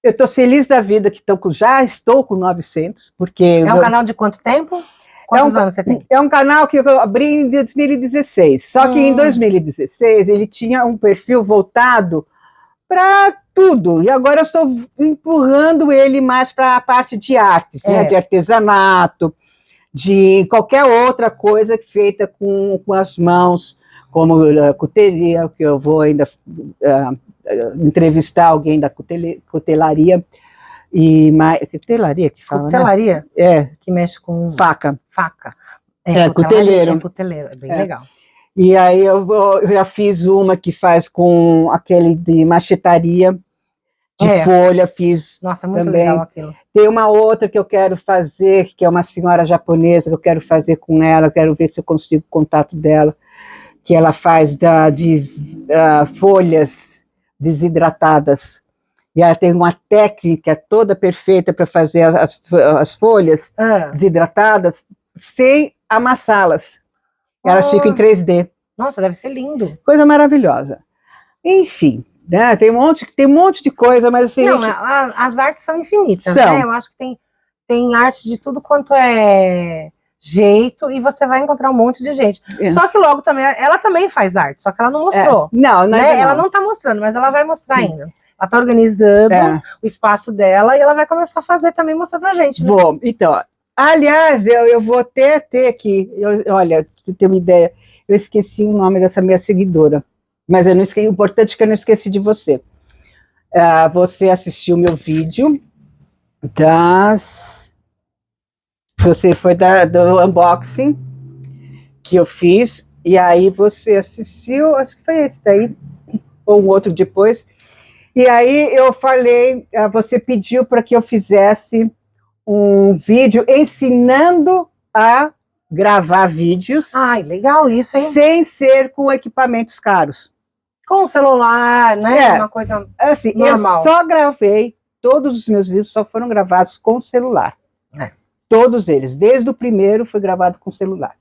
Eu estou feliz da vida que já estou com 900, porque... É um canal de quanto tempo? Quantos anos você tem? É um canal que eu abri em 2016. Só que em 2016 ele tinha um perfil voltado para tudo. E agora eu estou empurrando ele mais para a parte de artes, né? De artesanato, de qualquer outra coisa feita com as mãos, como cuteria, que eu vou ainda entrevistar alguém da cutelaria. Cutelaria que fala, cutelaria? Né? Que mexe com... Faca. Cuteleiro. Cuteleiro, bem legal. E aí eu já fiz uma que faz com aquele de machetaria, de folha, fiz. Nossa, muito também. Legal aquilo. Tem uma outra que eu quero fazer, que é uma senhora japonesa, que eu quero fazer com ela, eu quero ver se eu consigo o contato dela, que ela faz de folhas desidratadas. E ela tem uma técnica toda perfeita para fazer as folhas desidratadas sem amassá-las. Elas ficam em 3D. Nossa, deve ser lindo. Coisa maravilhosa. Enfim, né, tem um monte de coisa, mas assim... Não, as artes são infinitas, né? Eu acho que tem arte de tudo quanto é jeito, e você vai encontrar um monte de gente. Só que logo também, ela também faz arte, só que ela não mostrou. Ela não está mostrando, mas ela vai mostrar ainda. Ela está organizando o espaço dela e ela vai começar a fazer também, mostrar pra gente. Né? Vou, então. Aliás, eu vou até ter aqui, olha, pra você ter uma ideia, eu esqueci o nome dessa minha seguidora, mas eu não esqueci, o importante é que eu não esqueci de você. Você assistiu meu vídeo você foi do unboxing que eu fiz, e aí você assistiu, acho que foi esse daí, ou um outro depois, e aí eu falei, você pediu para que eu fizesse um vídeo ensinando a gravar vídeos. Ai, legal isso, hein? Sem ser com equipamentos caros. Com o celular, né? Uma coisa assim, normal. Eu só gravei, todos os meus vídeos só foram gravados com celular. Todos eles, desde o primeiro foi gravado com celular.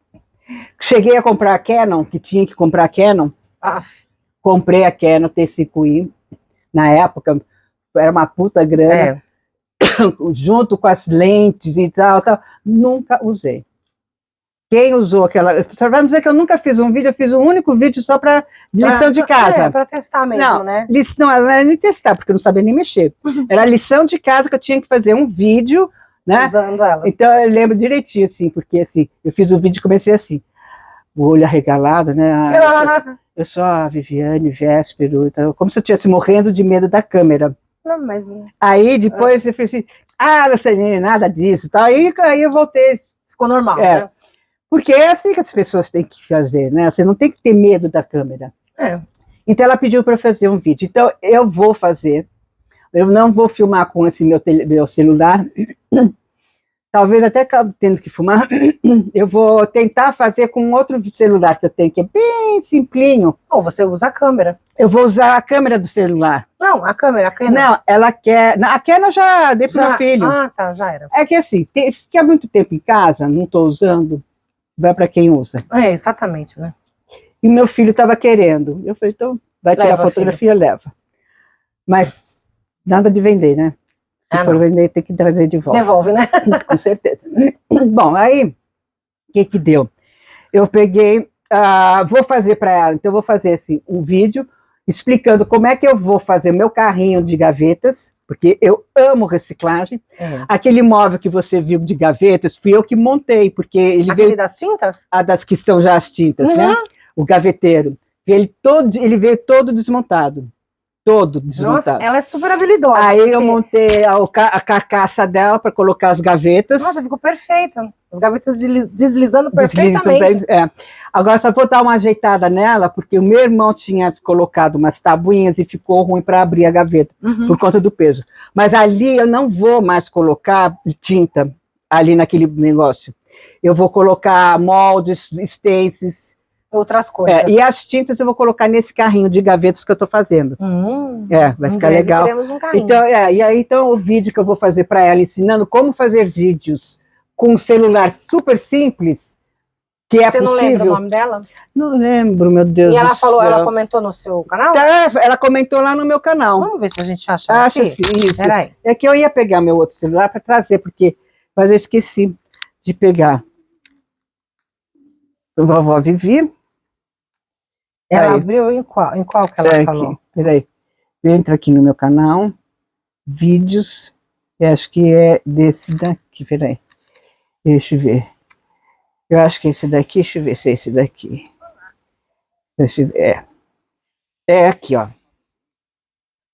Cheguei a comprar a Canon, que tinha que comprar a Canon. Comprei a Canon T5i. Na época, era uma puta grana. Junto com as lentes e tal, nunca usei. Quem usou aquela... Só vai dizer que eu nunca fiz um vídeo, eu fiz um único vídeo só para lição de casa. Para testar mesmo, né? Não era nem testar, porque eu não sabia nem mexer. Era lição de casa que eu tinha que fazer um vídeo, né? Usando ela. Então eu lembro direitinho, assim, porque assim, eu fiz o vídeo e comecei assim, o olho arregalado, né? Eu sou a Viviane Véspero, então, como se eu estivesse morrendo de medo da câmera. Não, mas... Aí depois eu falei assim, não sei nada disso. Tá? Aí eu voltei. Ficou normal, né? Porque é assim que as pessoas têm que fazer, né? Você não tem que ter medo da câmera. Então ela pediu para fazer um vídeo. Então eu vou fazer. Eu não vou filmar com esse meu celular. Talvez até tendo que filmar, eu vou tentar fazer com outro celular que eu tenho, que é bem simplinho. Ou você usa a câmera. Eu vou usar a câmera do celular. Não, a câmera. Não, ela quer... A Canon eu já dei pro meu filho. Ah, tá, já era. É que assim, fica muito tempo em casa, não estou usando, vai para quem usa. Exatamente, né? E meu filho estava querendo. Eu falei, então, vai tirar a fotografia, leva. Mas nada de vender, né? Se for vender, tem que trazer de volta. Devolve, né? Com certeza. Bom, aí, o que deu? Eu peguei, vou fazer para ela, então eu vou fazer assim, um vídeo explicando como é que eu vou fazer meu carrinho de gavetas, porque eu amo reciclagem. Aquele móvel que você viu de gavetas, fui eu que montei, porque ele veio... das tintas? Das que estão já as tintas, né? O gaveteiro. Ele veio todo desmontado. Todo desmontado. Nossa, ela é super habilidosa. Aí eu montei a carcaça dela para colocar as gavetas. Nossa, ficou perfeita. As gavetas deslizando perfeitamente. Agora só vou dar uma ajeitada nela, porque o meu irmão tinha colocado umas tabuinhas e ficou ruim para abrir a gaveta, por conta do peso. Mas ali eu não vou mais colocar tinta ali naquele negócio. Eu vou colocar moldes, stencils, outras coisas. E as tintas eu vou colocar nesse carrinho de gavetas que eu estou fazendo. Vai ficar legal. Então o vídeo que eu vou fazer para ela, ensinando como fazer vídeos com um celular super simples, que é possível. Você não lembra o nome dela? Não lembro, meu Deus do céu. E ela falou, ela comentou no seu canal? Ela comentou lá no meu canal. Vamos ver se a gente acha aqui. Acha sim, isso. Peraí. É que eu ia pegar meu outro celular para trazer, mas eu esqueci de pegar. Vovó Vivi. Ela abriu em qual que ela falou? Peraí. Entra aqui no meu canal. Vídeos. Eu acho que é desse daqui. Peraí. Deixa eu ver. Eu acho que é esse daqui. Deixa eu ver se é esse daqui. Deixa eu ver. É aqui, ó.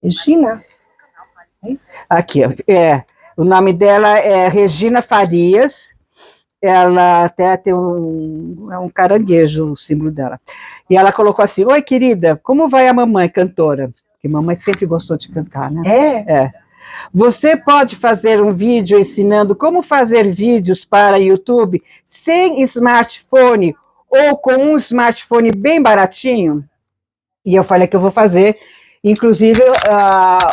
Regina? É isso? Aqui, ó. O nome dela é Regina Farias. Ela até tem um caranguejo, o símbolo dela. E ela colocou assim: oi, querida, como vai a mamãe cantora? Porque mamãe sempre gostou de cantar, né? Você pode fazer um vídeo ensinando como fazer vídeos para YouTube sem smartphone ou com um smartphone bem baratinho? E eu falei que eu vou fazer. Inclusive,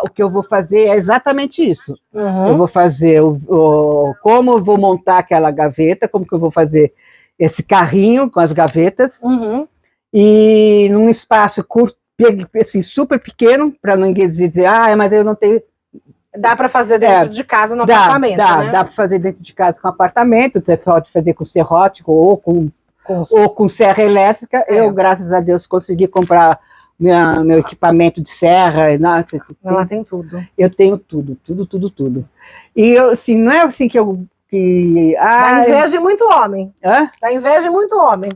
o que eu vou fazer é exatamente isso. Eu vou fazer como eu vou montar aquela gaveta, como que eu vou fazer esse carrinho com as gavetas, e num espaço curto, assim, super pequeno, para ninguém dizer, mas eu não tenho... Dá para fazer dentro de casa, no apartamento, né? Dá para fazer dentro de casa com apartamento, você pode fazer com serrótico ou com serra elétrica. Eu, graças a Deus, consegui comprar meu equipamento de serra. Ela tem tudo. Eu tenho tudo. E eu, assim, não é assim que eu... Dá inveja de muito homem. Dá inveja de muito homem.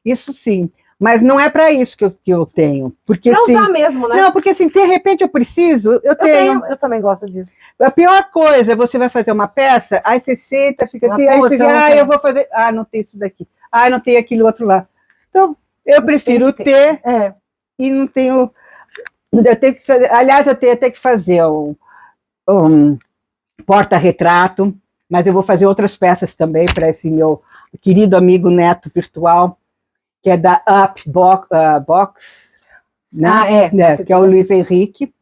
Isso sim. Mas não é para isso que eu tenho. Porque, pra assim, usar mesmo, né? Não, porque assim, de repente eu preciso, eu tenho. Eu também gosto disso. A pior coisa é você vai fazer uma peça, aí você senta, fica assim, aí você diz, eu vou fazer, não tem isso daqui, não tem aquilo outro lá. Então, eu prefiro ter e não tenho... Eu tenho que fazer, aliás, eu tenho até que fazer um porta-retrato, mas eu vou fazer outras peças também para esse meu querido amigo neto virtual, que é da Box, né? Que é o Luiz Henrique.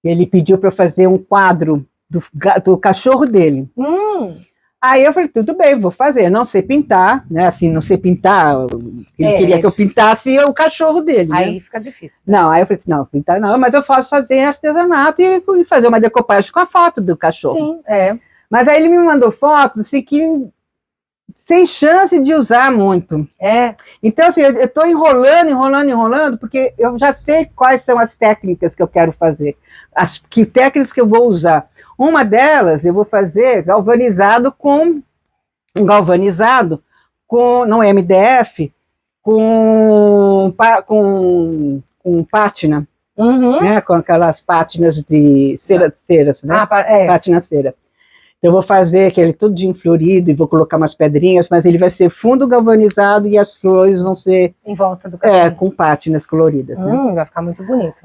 Ele pediu para eu fazer um quadro do cachorro dele. Aí eu falei, tudo bem, vou fazer. Não sei pintar, né? Assim, não sei pintar. Ele queria que eu pintasse o cachorro dele. Aí, né? Fica difícil. Não, aí eu falei assim, não, pintar não, mas eu posso fazer artesanato e fazer uma decopagem com a foto do cachorro. Sim, Mas aí ele me mandou fotos assim, que sem chance de usar muito. Então, assim, eu estou enrolando, porque eu já sei quais são as técnicas que eu quero fazer, que técnicas que eu vou usar. Uma delas, eu vou fazer galvanizado no MDF, com pátina, né, com aquelas pátinas de ceras, né? Pátina cera. Eu vou fazer aquele tudinho florido e vou colocar umas pedrinhas, mas ele vai ser fundo galvanizado e as flores vão ser em volta do cachorro. Com pátinas coloridas. Né? Vai ficar muito bonito.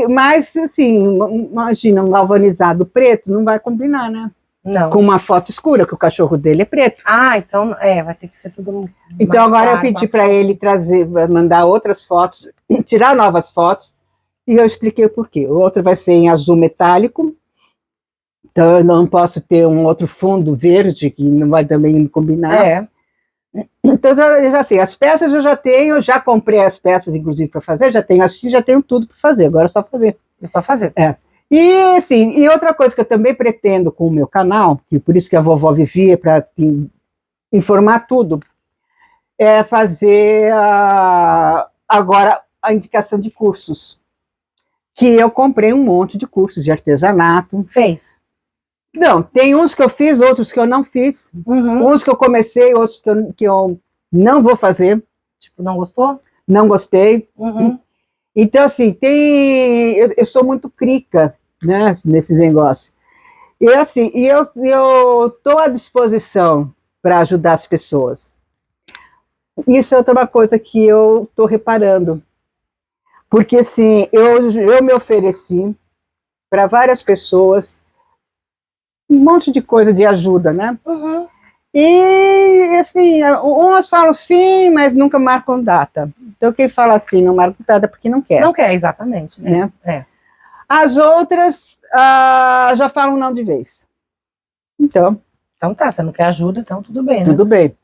Mas, assim, imagina, um galvanizado preto não vai combinar, né? Não. Com uma foto escura, que o cachorro dele é preto. Então, vai ter que ser tudo Então, agora eu pedi para ele mandar outras fotos, tirar novas fotos, e eu expliquei o porquê. O outro vai ser em azul metálico, então eu não posso ter um outro fundo verde, que não vai também combinar. Então, eu já sei, as peças eu já tenho, já comprei as peças, inclusive, para fazer, já tenho assistir, já tenho tudo para fazer, agora é só fazer. É só fazer. É. E, assim, e outra coisa que eu também pretendo com o meu canal, que por isso que a Vovó Vivi é para assim, informar tudo, é fazer agora a indicação de cursos. Que eu comprei um monte de cursos de artesanato. Fez? Não, tem uns que eu fiz, outros que eu não fiz. Uns que eu comecei, outros que eu não vou fazer. Tipo, não gostou? Não gostei. Então, assim, eu sou muito crica, né, nesse negócio. E, assim, eu estou à disposição para ajudar as pessoas. Isso é outra coisa que eu estou reparando. Porque, assim, eu me ofereci para várias pessoas um monte de coisa de ajuda, né? E, assim, uns falam sim, mas nunca marcam data. Então, quem fala assim, não marca data porque não quer. Não quer, exatamente. Né? É. As outras já falam não de vez. Então tá, você não quer ajuda, então tudo bem, né? Tudo bem.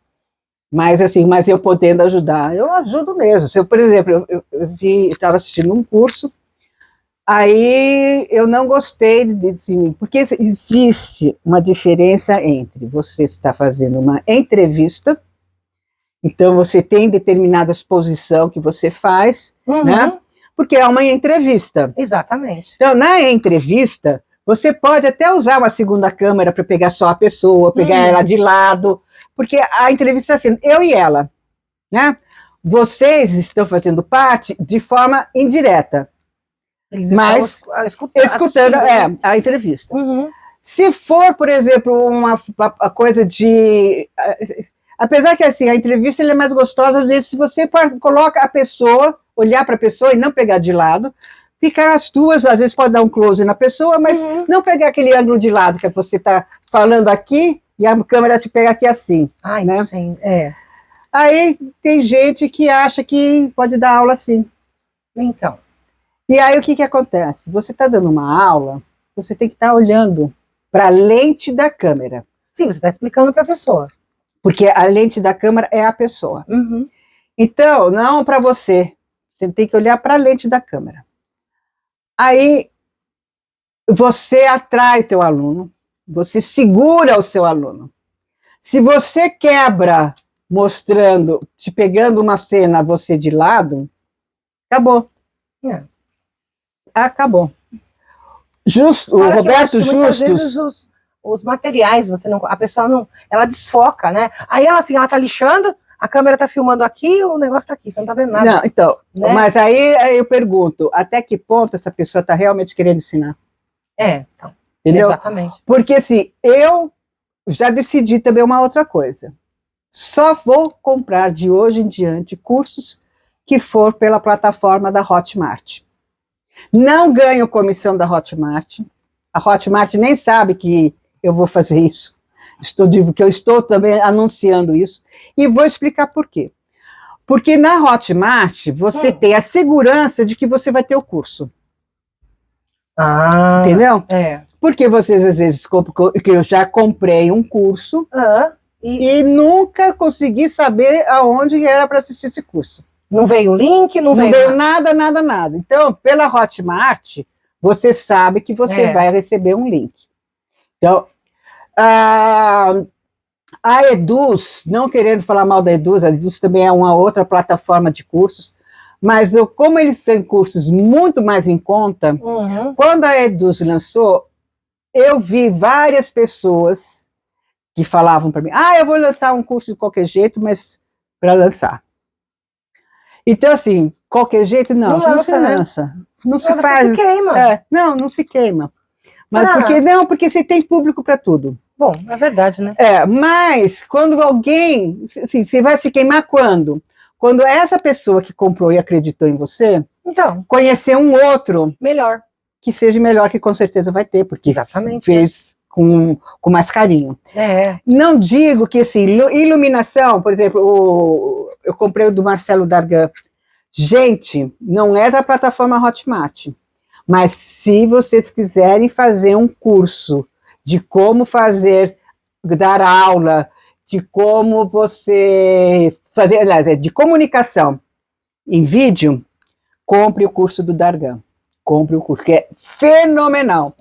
Mas, assim, mas eu podendo ajudar, eu ajudo mesmo. Se eu, por exemplo, eu estava assistindo um curso, aí eu não gostei, assim, porque existe uma diferença entre você estar fazendo uma entrevista, então você tem determinada exposição que você faz, né? Porque é uma entrevista. Exatamente. Então, na entrevista, você pode até usar uma segunda câmera para pegar só a pessoa, pegar ela de lado, porque a entrevista é assim, eu e ela, né? Vocês estão fazendo parte de forma indireta. Eles mas escutando a entrevista. Se for, por exemplo, uma coisa de... Apesar que assim, a entrevista é mais gostosa, se você coloca a pessoa, olhar para a pessoa e não pegar de lado, ficar as duas, às vezes pode dar um close na pessoa, mas não pegar aquele ângulo de lado, que você está falando aqui e a câmera te pega aqui assim. Ai, né? Sim, Aí tem gente que acha que pode dar aula assim. Então. E aí o que acontece? Você está dando uma aula, você tem que estar olhando para a lente da câmera. Sim, você está explicando para a pessoa. Porque a lente da câmera é a pessoa. Então, não para você. Você tem que olhar para a lente da câmera. Aí, você atrai o teu aluno, você segura o seu aluno. Se você quebra mostrando, te pegando uma cena, você de lado, acabou. Acabou. O Roberto Justus... Os materiais, a pessoa não, ela desfoca, né? Aí ela assim, ela tá lixando, a câmera tá filmando aqui, o negócio tá aqui, você não tá vendo nada. Não, então, né? Mas aí eu pergunto, até que ponto essa pessoa tá realmente querendo ensinar? Então. Entendeu? Exatamente. Porque assim, eu já decidi também uma outra coisa. Só vou comprar de hoje em diante cursos que for pela plataforma da Hotmart. Não ganho comissão da Hotmart. A Hotmart nem sabe que eu vou fazer isso. Que eu estou também anunciando isso. E vou explicar por quê. Porque na Hotmart, você tem a segurança de que você vai ter o curso. Entendeu? Porque vocês, às vezes, que eu já comprei um curso e nunca consegui saber aonde era para assistir esse curso. Não veio o link, não veio nada. Então, pela Hotmart, você sabe que você vai receber um link. Então, a Eduz, não querendo falar mal da Eduz, a Eduz também é uma outra plataforma de cursos, mas como eles têm cursos muito mais em conta, quando a Eduz lançou, eu vi várias pessoas que falavam para mim, eu vou lançar um curso de qualquer jeito, mas para lançar. Então, assim, qualquer jeito, não se lança. Não se faz. Se queima. Não se queima. Mas porque você tem público para tudo. Bom, é verdade, né? Mas quando alguém, assim, você vai se queimar quando? Quando essa pessoa que comprou e acreditou em você, conhecer um outro melhor, que seja melhor, que com certeza vai ter, porque fez com mais carinho. Não digo que, assim, iluminação, por exemplo, eu comprei o do Marcelo Dargan. Gente, não é da plataforma Hotmart, mas se vocês quiserem fazer um curso de como dar aula, de como você fazer, aliás, de comunicação em vídeo, compre o curso do Dargan. Compre o curso, que é fenomenal.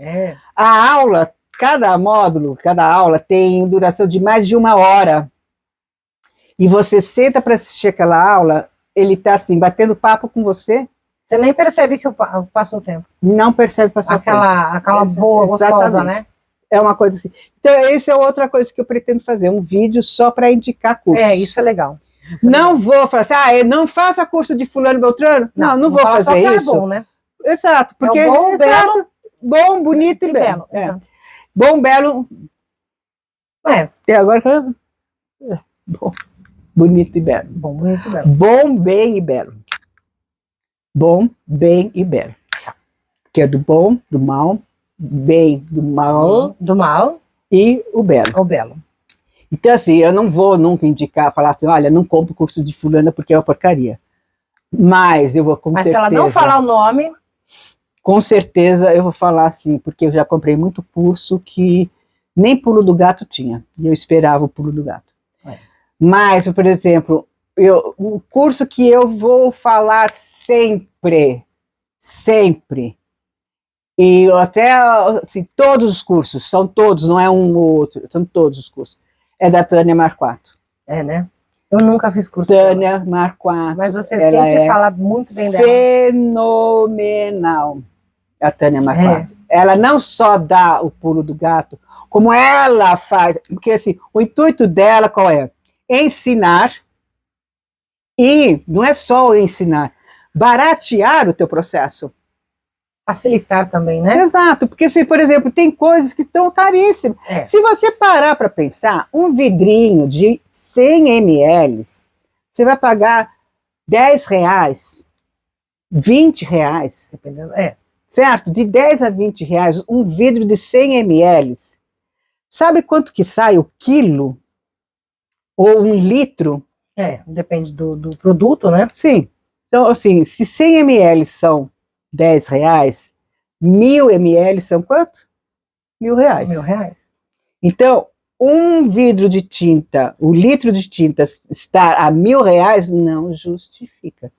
A aula, cada módulo, cada aula tem duração de mais de 1 hora. E você senta para assistir aquela aula, ele está assim, batendo papo com você. Você nem percebe que passou o tempo. Não percebe passar o tempo. Aquela boa, gostosa, né? É uma coisa assim. Então, isso é outra coisa que eu pretendo fazer, um vídeo só para indicar cursos. Isso é legal. Não vou falar assim, não faça curso de fulano Beltrano. Não vou fazer isso. É bom, né? Exato, porque é bom, belo, bom, bonito e belo. Bom, belo. E agora bom, bonito e belo. Bom, bonito e belo. Bom, bem e belo. Bom, bem e belo. Que é do bom, do mal, bem, do mal e o belo. O belo. Então, assim, eu não vou nunca falar assim, olha, não compro o curso de fulana porque é uma porcaria. Mas eu vou com certeza... Mas se ela não falar o nome... Com certeza eu vou falar assim, porque eu já comprei muito curso que nem pulo do gato tinha. E eu esperava o pulo do gato. Mas, por exemplo, o curso que eu vou falar sempre, e até, assim, todos os cursos, são todos, não é um ou outro, são todos os cursos, é da Tânia Marquardt. Né? Eu nunca fiz curso Tânia Marquardt. Mas você sempre fala muito bem dela. Fenomenal, a Tânia Marquardt. Ela não só dá o pulo do gato, como ela faz, porque assim, o intuito dela qual é? Ensinar, e não é só o ensinar, baratear o teu processo. Facilitar também, né? Exato, porque, assim, por exemplo, tem coisas que estão caríssimas. Se você parar para pensar, um vidrinho de 100 ml, você vai pagar R$10, R$20. Dependendo, certo? De 10 a R$20, um vidro de 100 ml. Sabe quanto que sai o quilo? Ou 1 litro? Depende do produto, né? Sim. Então, assim, se 100 ml são R$10, 1000 ml são quanto? R$1.000. R$1.000. Então, um vidro de tinta, o litro de tinta estar a R$1.000 não justifica.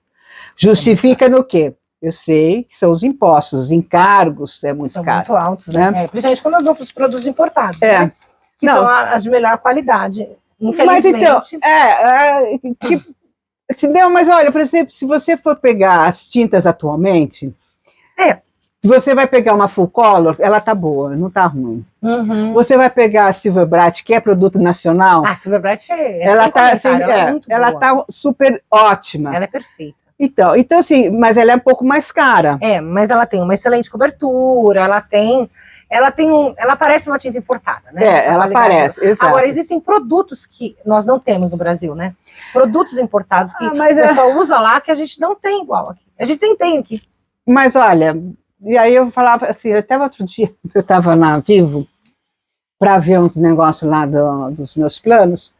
Justifica no quê? Eu sei que são os impostos, os encargos, é muito caro. São muito altos, né? Principalmente quando eu dou para os produtos importados, né? Que são as de melhor qualidade. Infelizmente. Mas então, mas olha, por exemplo, se você for pegar as tintas atualmente, se você vai pegar uma Full Color, ela tá boa, não tá ruim. Você vai pegar a Silverbright, que é produto nacional. A Silverbright ela tá super ótima. Ela é perfeita. Então, assim, mas ela é um pouco mais cara. Mas ela tem uma excelente cobertura, ela parece uma tinta importada, né? Ela parece, exato. Agora, existem produtos que nós não temos no Brasil, né? Produtos importados que o pessoal usa lá, que a gente não tem igual aqui. A gente tem aqui. Mas olha, e aí eu falava assim, até outro dia, eu estava na Vivo, para ver uns negócios lá dos meus planos,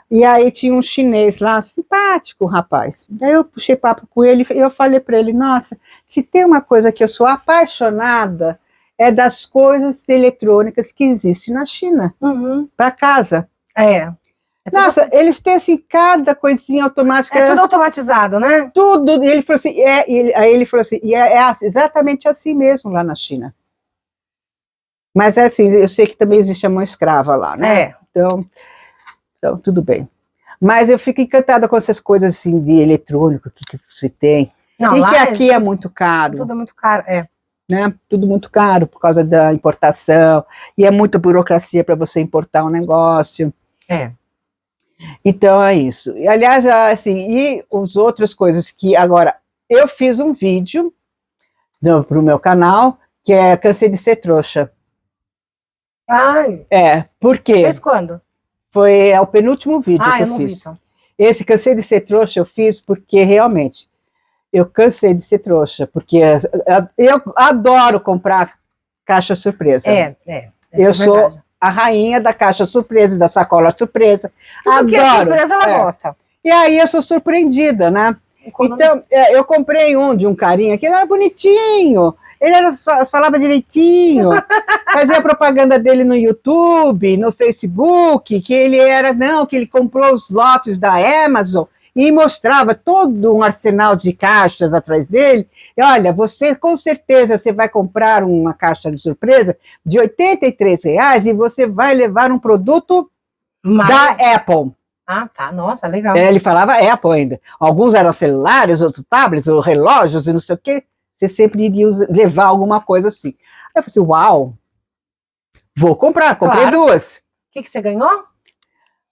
e aí tinha um chinês lá, simpático, rapaz. Daí eu puxei papo com ele, e eu falei para ele, nossa, se tem uma coisa que eu sou apaixonada, é das coisas eletrônicas que existem na China, para casa. Nossa, eles têm assim, cada coisinha automática. É tudo automatizado, né? Tudo. E ele falou assim, aí ele falou assim, exatamente assim mesmo lá na China. Mas é assim, eu sei que também existe a mão escrava lá, né? Então, tudo bem. Mas eu fico encantada com essas coisas assim de eletrônico que se tem. Não, e que aqui é muito caro. Tudo é muito caro, né? Tudo muito caro por causa da importação, e é muita burocracia para você importar um negócio. Então é isso. E, aliás, assim, e as outras coisas que agora eu fiz um vídeo para o meu canal que é Cansei de Ser Trouxa. Por quê? Fez quando? Foi o penúltimo vídeo que eu fiz. Esse Cansei de Ser Trouxa eu fiz porque realmente eu cansei de ser trouxa, porque eu adoro comprar caixa surpresa. Eu sou a rainha da caixa surpresa, da sacola surpresa. Tudo que é surpresa, ela gosta. E aí eu sou surpreendida, né? Então, eu comprei de um carinha que era bonitinho, Ele falava direitinho, fazia a propaganda dele no YouTube, no Facebook, que ele que ele comprou os lotes da Amazon e mostrava todo um arsenal de caixas atrás dele. E olha, você com certeza você vai comprar uma caixa de surpresa de R$83 e você vai levar um produto da Apple. Ah, tá. Nossa, legal. Ele falava Apple ainda. Alguns eram celulares, outros tablets, ou relógios e não sei o quê. Você sempre iria levar alguma coisa assim. Aí eu falei assim, uau, vou comprar. Comprei duas. O que você ganhou?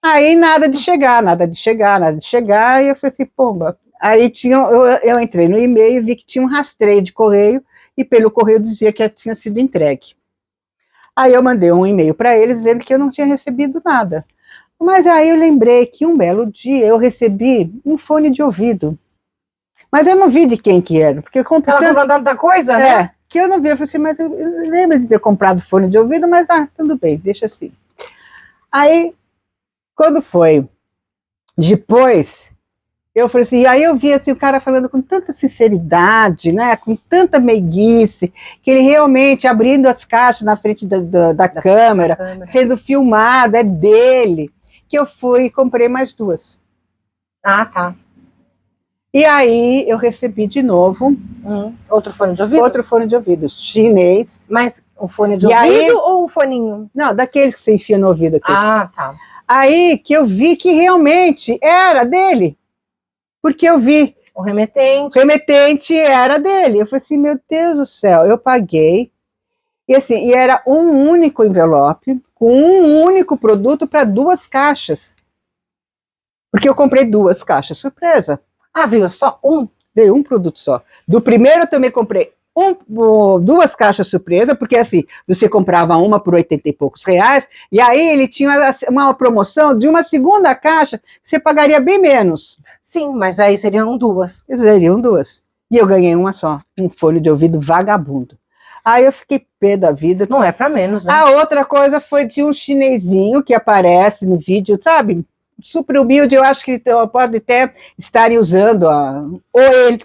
Aí nada de chegar. E eu falei assim, pomba. Aí eu entrei no e-mail e vi que tinha um rastreio de correio e pelo correio dizia que tinha sido entregue. Aí eu mandei um e-mail para eles dizendo que eu não tinha recebido nada. Mas aí eu lembrei que um belo dia eu recebi um fone de ouvido. Mas eu não vi de quem que era. Porque eu comprei tanta coisa, né? que eu não vi. Eu falei assim, mas eu lembro de ter comprado fone de ouvido, mas tudo bem, deixa assim. Aí, quando foi depois, eu falei assim, aí eu vi assim, o cara falando com tanta sinceridade, né, com tanta meiguice, que ele realmente abrindo as caixas na frente da câmera, sendo filmado, é dele, que eu fui e comprei mais duas. Ah, tá. E aí eu recebi de novo outro fone de ouvido? Outro fone de ouvido, chinês. Mas um fone de ouvido ou um foninho? Não, daqueles que você enfia no ouvido aqui. Ah, tá. Aí que eu vi que realmente era dele. Porque eu vi. O remetente. O remetente era dele. Eu falei assim, meu Deus do céu, eu paguei. E assim, e era um único envelope, com um único produto para duas caixas. Porque eu comprei duas caixas surpresa. Ah, veio só um? Veio um produto só. Do primeiro eu também comprei duas caixas surpresa, porque assim, você comprava uma por 80 e poucos reais, e aí ele tinha uma promoção de uma segunda caixa, que você pagaria bem menos. Sim, mas aí seriam duas. Seriam duas. E eu ganhei uma só, um fone de ouvido vagabundo. Aí eu fiquei pé da vida. Não é para menos, né? A outra coisa foi de um chinesinho que aparece no vídeo, sabe? Super humilde, eu acho que pode até estarem usando, ou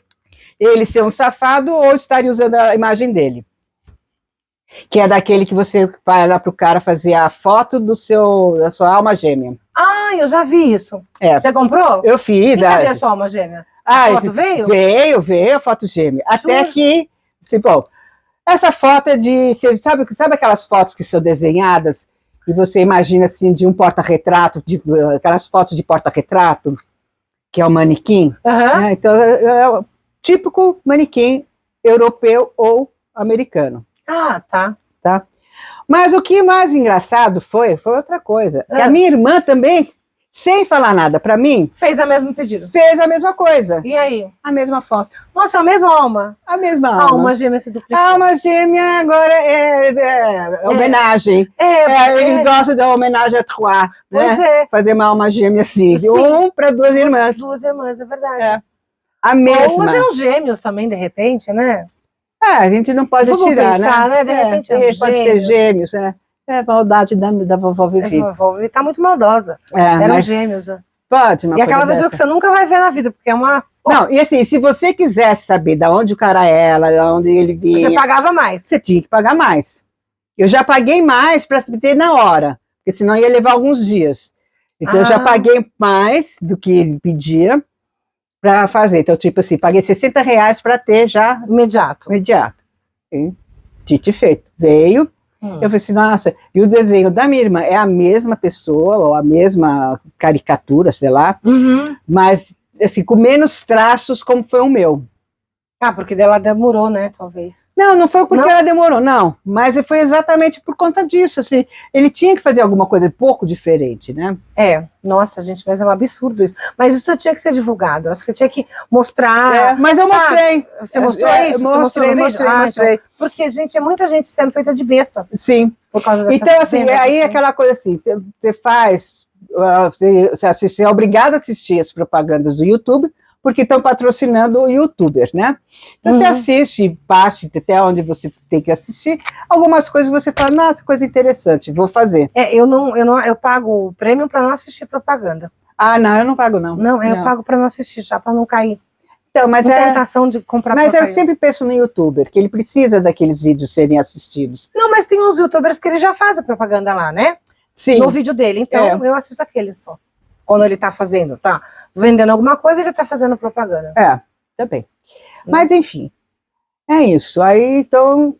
ele ser um safado, ou estarem usando a imagem dele. Que é daquele que você vai lá pro cara fazer a foto da sua alma gêmea. Ah, eu já vi isso. Você comprou? Eu fiz. E cadê a sua alma gêmea? A foto veio? Veio a foto gêmea. Até que, assim, bom, essa foto é de, sabe aquelas fotos que são desenhadas e você imagina assim de um porta-retrato, aquelas fotos de porta-retrato, que é o manequim? Uhum. Então, é o típico manequim europeu ou americano. Ah, tá. Mas o que mais engraçado foi outra coisa. Que a minha irmã também, sem falar nada para mim, fez o mesmo pedido. Fez a mesma coisa. E aí? A mesma foto. Nossa, a mesma alma. A mesma alma. A alma gêmea se duplicou. A alma gêmea agora é homenagem. Eles gostam da homenagem a trois. Pois né? Fazer uma alma gêmea assim. Sim. Um para duas irmãs. Duas irmãs, é verdade. A mesma. Ou usam gêmeos também, de repente, né? A gente não pode tirar, pensar, né? De repente pode ser gêmeos, né? É a maldade da vovó Vivi. A vovó Vivi tá muito maldosa. Eram gêmeos. Pode, uma E aquela pessoa que você nunca vai ver na vida, porque é uma... Não, e assim, se você quisesse saber de onde o cara era, de onde ele vinha... Você pagava mais. Você tinha que pagar mais. Eu já paguei mais para ter na hora, porque senão ia levar alguns dias. Então eu já paguei mais do que ele pedia para fazer. Então, tipo assim, paguei R$60 para ter já... Imediato. E, dito e feito. Veio... Eu falei assim, nossa, e o desenho da minha irmã é a mesma pessoa, ou a mesma caricatura, sei lá, mas assim, com menos traços como foi o meu. Ah, porque dela demorou, né, talvez. Não foi porque ela demorou, não, mas foi exatamente por conta disso, assim, ele tinha que fazer alguma coisa um pouco diferente, né? Nossa, gente, mas é um absurdo isso. Mas isso tinha que ser divulgado, acho que você tinha que mostrar... mas eu mostrei. Você mostrou isso? Mostrei. Então. Porque, gente, é muita gente sendo feita de besta. Sim. Por causa dessa então, assim, aí aquela coisa assim, você faz, você é obrigado a assistir as propagandas do YouTube, porque estão patrocinando o youtuber, né? Então você assiste, parte até onde você tem que assistir, algumas coisas você fala, nossa, coisa interessante, vou fazer. Eu pago o prêmio para não assistir propaganda. Ah, não, eu não pago, não. Não, eu pago para não assistir, já para não cair. Então, mas tentação de comprar Mas eu sempre penso no youtuber, que ele precisa daqueles vídeos serem assistidos. Não, mas tem uns youtubers que ele já faz a propaganda lá, né? Sim. No vídeo dele, então eu assisto aqueles só. Quando ele tá fazendo, tá vendendo alguma coisa, ele tá fazendo propaganda. Também. Mas enfim, é isso. Aí, então,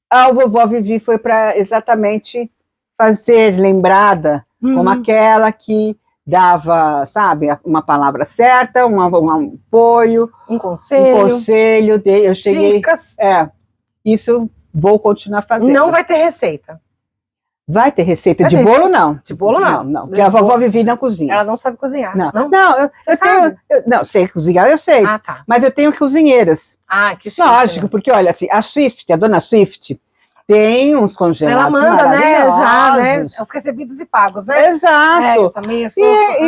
a vovó Vivi foi para exatamente fazer lembrada como aquela que dava, sabe, uma palavra certa, um apoio, um conselho, eu cheguei, dicas. Isso vou continuar fazendo. Não vai ter receita. Vai ter receita de bolo, não. De bolo, não. Não, porque a vovó Vivi não cozinha. Ela não sabe cozinhar. Não, eu tenho... não, sei cozinhar, eu sei. Tá. Mas eu tenho cozinheiras. Que chique. Lógico, porque olha assim, a dona Swift, tem uns congelados ela manda, maravilhosos. Né, já, né? Os recebidos e pagos, né? Exato. Eu também sou.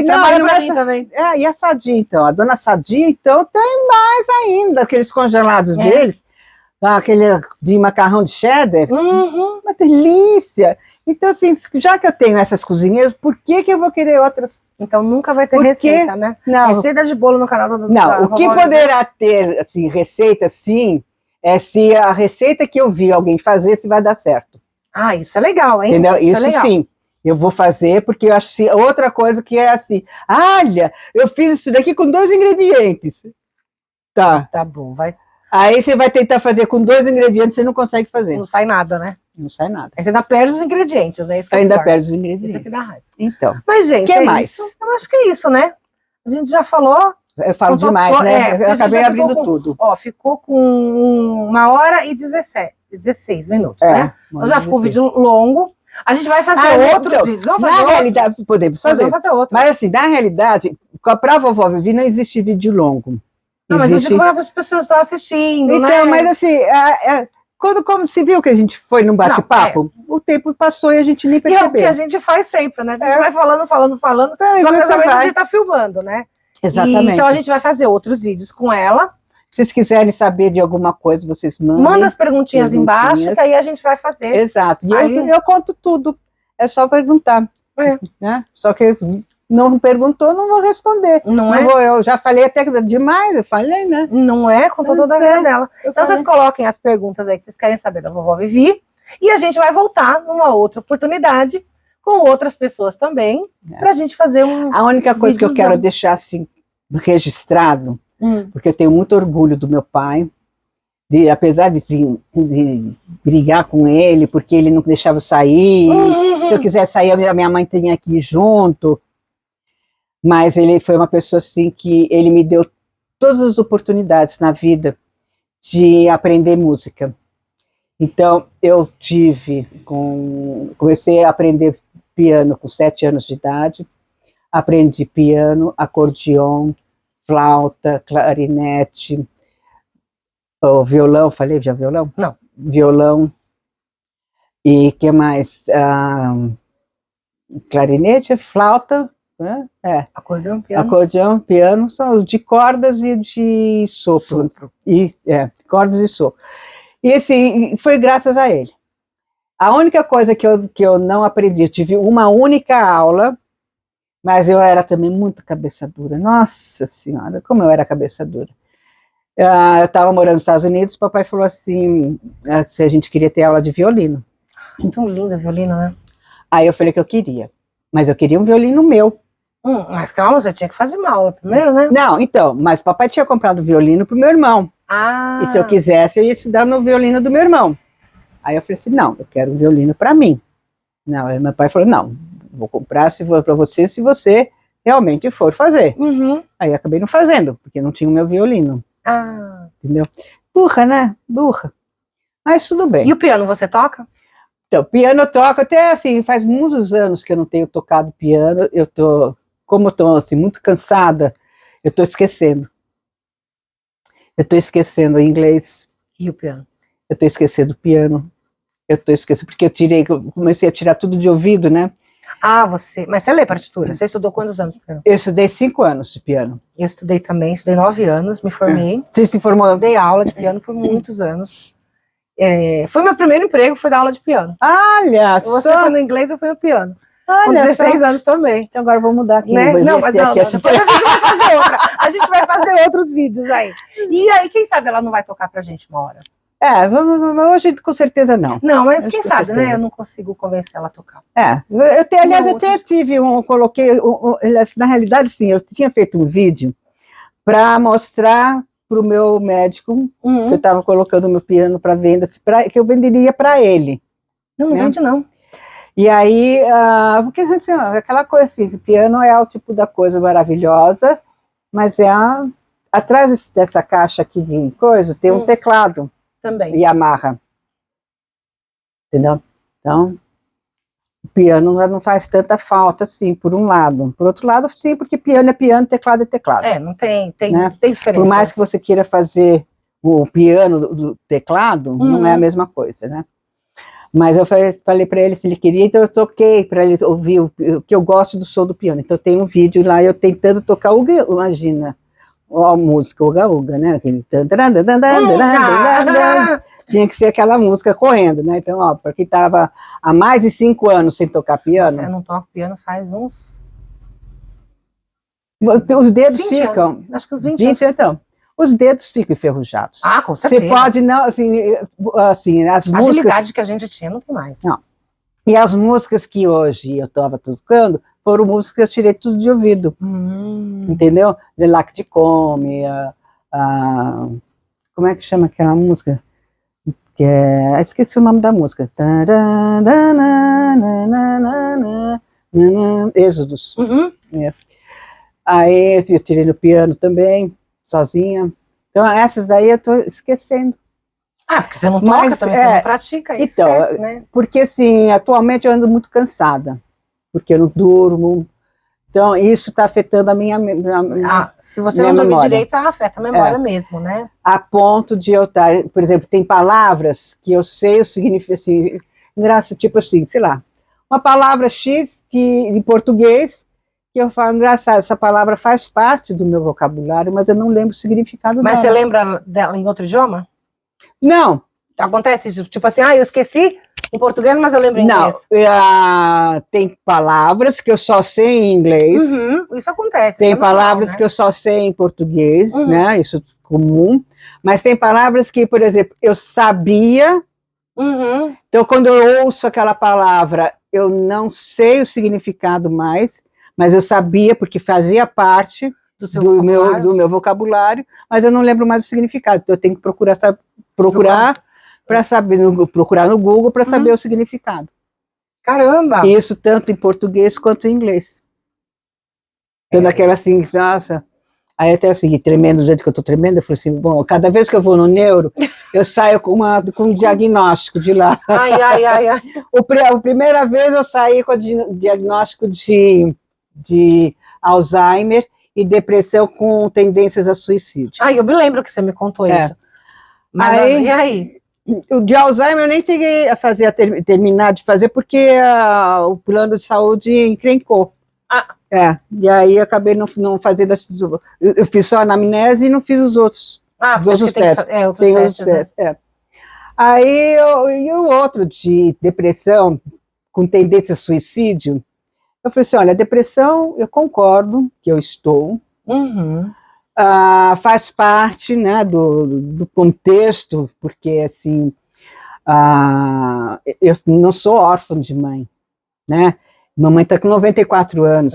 Trabalha pra mim também. E a Sadia, então? A dona Sadia, então, tem mais ainda, aqueles congelados deles, aquele de macarrão de cheddar. Uma delícia. Então, assim, já que eu tenho essas cozinheiras, por que eu vou querer outras? Então nunca vai ter receita, né? Não. Receita de bolo no canal do Não, o que poderá ter, assim, receita, sim, é se a receita que eu vi alguém fazer, se vai dar certo. Isso é legal, hein? Entendeu? Isso sim. Eu vou fazer, porque eu acho assim, outra coisa que é assim, olha, eu fiz isso daqui com 2 ingredientes. Tá. Tá bom, vai. Aí você vai tentar fazer com 2 ingredientes, você não consegue fazer. Não sai nada, né? Não sai nada. Aí você ainda perde os ingredientes, né? Isso que ainda perde os ingredientes. Isso aqui dá raiva. Então. Mas, gente, que mais? Isso. Eu acho que é isso, né? A gente já falou. Eu falo demais, né? Eu acabei abrindo tudo. Ficou com 1h16 minutos, né? Então já ficou um vídeo longo. A gente vai fazer outros vídeos. Vamos fazer realidade, podemos fazer. Vamos fazer outros. Mas assim, na realidade, para a vovó Vivi não existe vídeo longo. Mas as pessoas estão assistindo, então, né? Mas assim, como se viu que a gente foi num bate-papo, o tempo passou e a gente nem percebeu. E é o que a gente faz sempre, né? A gente vai falando. Só que a gente tá filmando, né? Exatamente. Então a gente vai fazer outros vídeos com ela. Se vocês quiserem saber de alguma coisa, vocês mandem. Manda as perguntinhas embaixo, que aí a gente vai fazer. Exato. E eu conto tudo. É só perguntar. Né? Só que não perguntou, não vou responder. Eu já falei até demais, eu falei, né? Não é? Contou toda a vida dela. Então vocês coloquem as perguntas aí que vocês querem saber da vovó Vivi. E a gente vai voltar numa outra oportunidade com outras pessoas também, pra gente fazer A única coisa que eu quero deixar assim registrado, porque eu tenho muito orgulho do meu pai, apesar de brigar com ele, porque ele não deixava eu sair, se eu quiser sair, a minha mãe tinha que ir junto, mas ele foi uma pessoa assim que ele me deu todas as oportunidades na vida de aprender música. Então, eu comecei a aprender piano com 7 anos de idade, aprendi piano, acordeon, flauta, clarinete, violão, falei já violão? Não. Violão, e que mais? Clarinete, flauta, né? Acordeon, piano, são os de cordas e de sopro. Cordas e sopro. E assim, foi graças a ele. A única coisa que eu não aprendi, eu tive uma única aula, mas eu era também muito cabeça dura. Nossa Senhora, como eu era cabeça dura. Eu estava morando nos Estados Unidos, o papai falou assim, se a gente queria ter aula de violino. Muito lindo violino, né? Aí eu falei que eu queria, mas eu queria um violino meu. Mas calma, você tinha que fazer uma aula primeiro, né? Não, então, mas o papai tinha comprado violino pro meu irmão. E se eu quisesse, eu ia estudar no violino do meu irmão. Aí eu falei assim, não, eu quero um violino para mim. Não, aí meu pai falou, não, vou comprar se for para você, se você realmente for fazer. Aí eu acabei não fazendo, porque não tinha o meu violino. Entendeu? Burra, né? Burra. Mas tudo bem. E o piano você toca? Então, piano eu toco, até assim, faz muitos anos que eu não tenho tocado piano, como eu tô assim, muito cansada, eu tô esquecendo. Eu tô esquecendo o inglês. E o piano? Eu tô esquecendo o piano. Eu tô esquecendo, porque eu comecei a tirar tudo de ouvido, né? Mas você lê partitura? Você estudou quantos anos de piano? Eu estudei 5 anos de piano. Eu estudei também, estudei 9 anos, me formei. Você se formou? Dei aula de piano por muitos anos. Foi meu primeiro emprego, foi dar aula de piano. Olha Você foi no inglês, eu fui no piano. Com 16 anos também. Então agora eu vou mudar aqui. Né? Não, mas não, aqui, depois a gente vai fazer outra. A gente vai fazer outros vídeos aí. E aí, quem sabe ela não vai tocar pra gente uma hora. Hoje com certeza não. Não, mas quem sabe, né? Eu não consigo convencer ela a tocar. Aliás, eu até tive na realidade, sim, eu tinha feito um vídeo para mostrar para o meu médico que eu estava colocando o meu piano para venda, que eu venderia para ele. Não vende não. E aí, porque assim, aquela coisa assim, o piano é o tipo da coisa maravilhosa, mas atrás dessa caixa aqui de coisa tem um teclado. Também. E amarra. Entendeu? Então, o piano não faz tanta falta, assim, por um lado. Por outro lado, sim, porque piano é piano, teclado é teclado. Não tem, né? Tem diferença. Por mais que você queira fazer o piano do teclado, não é a mesma coisa, né? Mas eu falei para ele se ele queria, então eu toquei para ele ouvir o que eu gosto do som do piano. Então tem um vídeo lá, eu tentando tocar imagina, a música Uga Uga, né? Aquele tinha que ser aquela música correndo, né? Então, para quem estava há mais de 5 anos sem tocar piano. Você não toca piano faz uns. Os dedos ficam. Anos. Acho que uns 20 anos. Então. Os dedos ficam enferrujados. Com certeza. Você pode não, assim as músicas. A agilidade que a gente tinha não tem mais. Não. E as músicas que hoje eu estava tocando foram músicas que eu tirei tudo de ouvido. Entendeu? Delac de Come, como é que chama aquela música? Que esqueci o nome da música. Êxodos. Aí eu tirei no piano também, sozinha. Então essas aí eu estou esquecendo. Porque você não toca também, você não pratica isso, então, esquece, né? Porque assim, atualmente eu ando muito cansada, porque eu não durmo. Então, isso está afetando a minha se você não dormir direito, afeta a memória mesmo, né? A ponto de eu estar, por exemplo, tem palavras que eu sei o significado, assim, tipo assim, sei lá, uma palavra X que, em português, que eu falo, engraçado, essa palavra faz parte do meu vocabulário, mas eu não lembro o significado dela. Mas você lembra dela em outro idioma? Não. Acontece, tipo assim, eu esqueci em português, mas eu lembro em inglês. Não, tem palavras que eu só sei em inglês. Isso acontece. Tem palavras que eu só sei em português, né? Isso é comum. Mas tem palavras que, por exemplo, eu sabia. Então, quando eu ouço aquela palavra, eu não sei o significado mais, mas eu sabia porque fazia parte do meu vocabulário, mas eu não lembro mais o significado. Então, eu tenho que procurar para saber, procurar no Google para saber o significado. Caramba! Isso tanto em português quanto em inglês. Então, daquela assim, nossa. Aí até eu segui tremendo, do jeito que eu tô tremendo, eu falei assim, bom, cada vez que eu vou no neuro, eu saio com um diagnóstico de lá. Ai. A primeira vez eu saí com o diagnóstico de Alzheimer e depressão com tendências a suicídio. Eu me lembro que você me contou isso. Mas e aí? O de Alzheimer eu nem cheguei a terminar de fazer, porque o plano de saúde encrencou. E aí eu acabei não fazendo, eu fiz só a anamnese e não fiz os outros. Os outros testes. Tem outros testes. Aí, e o outro de depressão com tendência a suicídio, eu falei assim, olha, depressão, eu concordo que eu estou, faz parte, né, do contexto, porque, assim, eu não sou órfã de mãe, né? Mamãe está com 94 anos.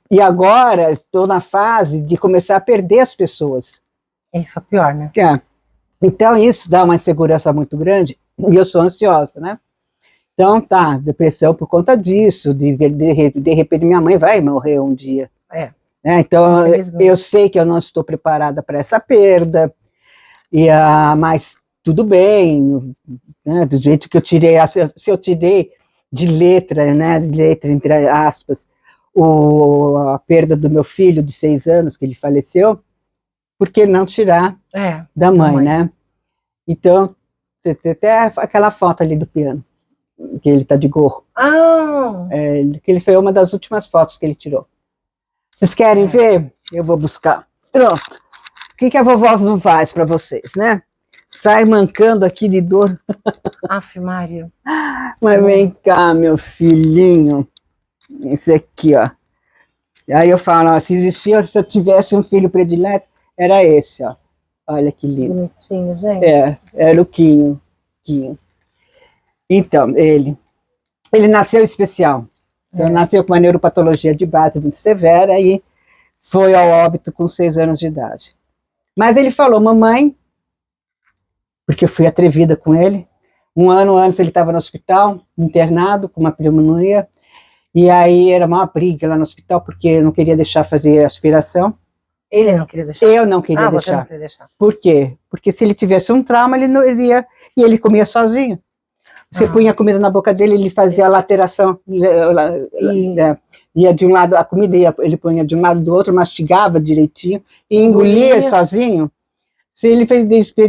E agora estou na fase de começar a perder as pessoas. Isso é pior, né? Então, isso dá uma insegurança muito grande, e eu sou ansiosa, né? Então, depressão por conta disso, de repente minha mãe vai morrer um dia. Então, eu sei que eu não estou preparada para essa perda, mas tudo bem, né? Do jeito que eu tirei, se eu tirei de letra, né? De letra, entre aspas, a perda do meu filho de 6 anos, que ele faleceu, por que não tirar da mãe, né? Então, tem até aquela foto ali do piano, que ele tá de gorro. Que ele foi uma das últimas fotos que ele tirou. Vocês querem ver? Eu vou buscar. Pronto. O que a vovó não faz para vocês, né? Sai mancando aqui de dor. Aff, Maria. Mas vem cá, meu filhinho. Esse aqui, ó. Aí eu falo, ó, se eu tivesse um filho predileto, era esse, ó. Olha que lindo. Bonitinho, gente. Era o Quinho. Então, ele nasceu especial. Então, nasceu com uma neuropatologia de base muito severa e foi ao óbito com 6 anos de idade. Mas ele falou, mamãe, porque eu fui atrevida com ele. 1 ano antes ele estava no hospital, internado com uma pneumonia, e aí era uma briga lá no hospital, porque eu não queria deixar fazer aspiração. Ele não queria deixar? Eu não queria deixar. Você não queria deixar. Por quê? Porque se ele tivesse um trauma, ele não iria, e ele comia sozinho. Você punha a comida na boca dele, ele fazia a lateração, ia de um lado, a comida ele punha de um lado do outro, mastigava direitinho, e engolia sozinho. Se ele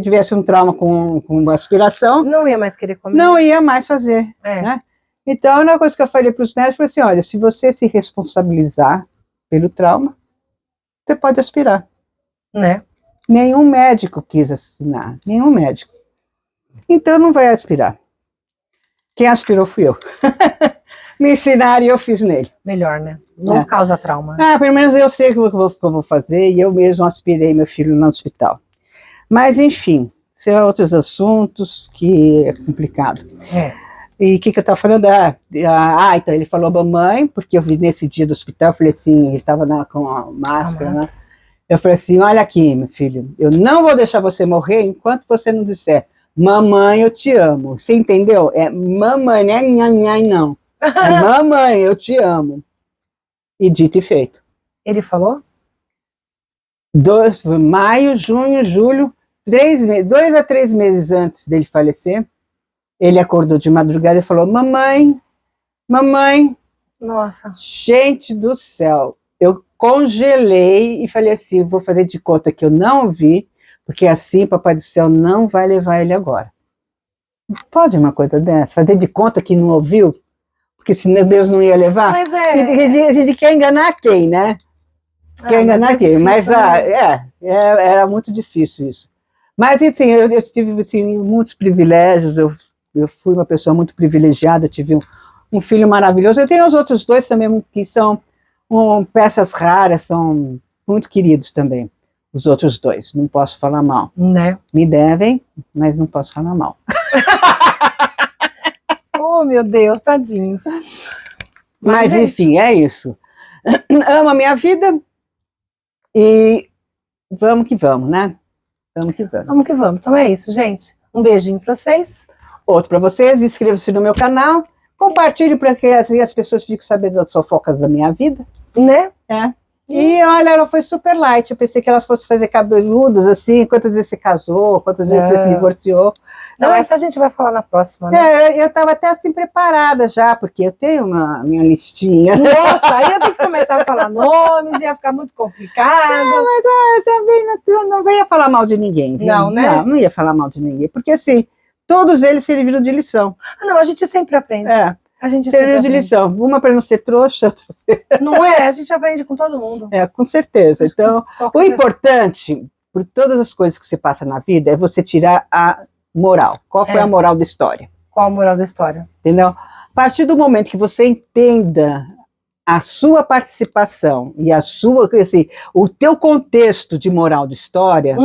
tivesse um trauma com aspiração... Não ia mais querer comer. Não ia mais fazer. Né? Então, uma coisa que eu falei para os médicos foi assim, olha, se você se responsabilizar pelo trauma, você pode aspirar. Né? Nenhum médico quis assinar, nenhum médico. Então, não vai aspirar. Quem aspirou fui eu. Me ensinaram e eu fiz nele. Melhor, né? Não causa trauma. Pelo menos eu sei o que eu vou fazer e eu mesmo aspirei meu filho no hospital. Mas, enfim, são outros assuntos que é complicado. E o que eu estava falando? Então ele falou, mamãe, porque eu vi nesse dia do hospital, eu falei assim, ele estava com a máscara, né? Eu falei assim, olha aqui, meu filho, eu não vou deixar você morrer enquanto você não disser, mamãe, eu te amo. Você entendeu? É mamãe, não é nhan, não. É mamãe, eu te amo. E dito e feito. Ele falou? Maio, junho, julho, 2 a 3 meses antes dele falecer, ele acordou de madrugada e falou, mamãe. Nossa. Gente do céu, eu congelei e falei assim, vou fazer de conta que eu não vi, porque assim Papai do Céu não vai levar ele agora. Pode uma coisa dessa? Fazer de conta que não ouviu? Porque senão Deus não ia levar? Mas a gente quer enganar quem, né? Quer enganar quem? Mas era muito difícil isso. Mas, enfim, eu tive assim, muitos privilégios, eu fui uma pessoa muito privilegiada, tive um filho maravilhoso. Eu tenho os outros 2 também, que são peças raras, são muito queridos também. Os outros 2, não posso falar mal. Né? Me devem, mas não posso falar mal. Oh, meu Deus, tadinhos. Mas enfim, é isso. Amo a minha vida e vamos que vamos, né? Vamos que vamos. Vamos que vamos. Então é isso, gente. Um beijinho para vocês. Outro para vocês, inscreva-se no meu canal, compartilhe para que as pessoas fiquem sabendo das fofocas da minha vida. Né? E olha, ela foi super light. Eu pensei que elas fossem fazer cabeludas assim, quantas vezes você casou, quantas vezes você se divorciou. Não, essa a gente vai falar na próxima, né? Eu estava até assim preparada já, porque eu tenho minha listinha. Nossa, aí eu tenho que começar a falar nomes, ia ficar muito complicado. Não, mas também não ia falar mal de ninguém. Viu? Não, né? Não ia falar mal de ninguém, porque assim, todos eles serviram de lição. Não, a gente sempre aprende. A gente serviu de lição. Uma para não ser trouxa, outra para ser... Não é? A gente aprende com todo mundo. Com certeza. Então, o importante, por todas as coisas que você passa na vida, é você tirar a moral. Qual foi a moral da história? Qual a moral da história? Entendeu? A partir do momento que você entenda a sua participação e assim, o teu contexto de moral de história,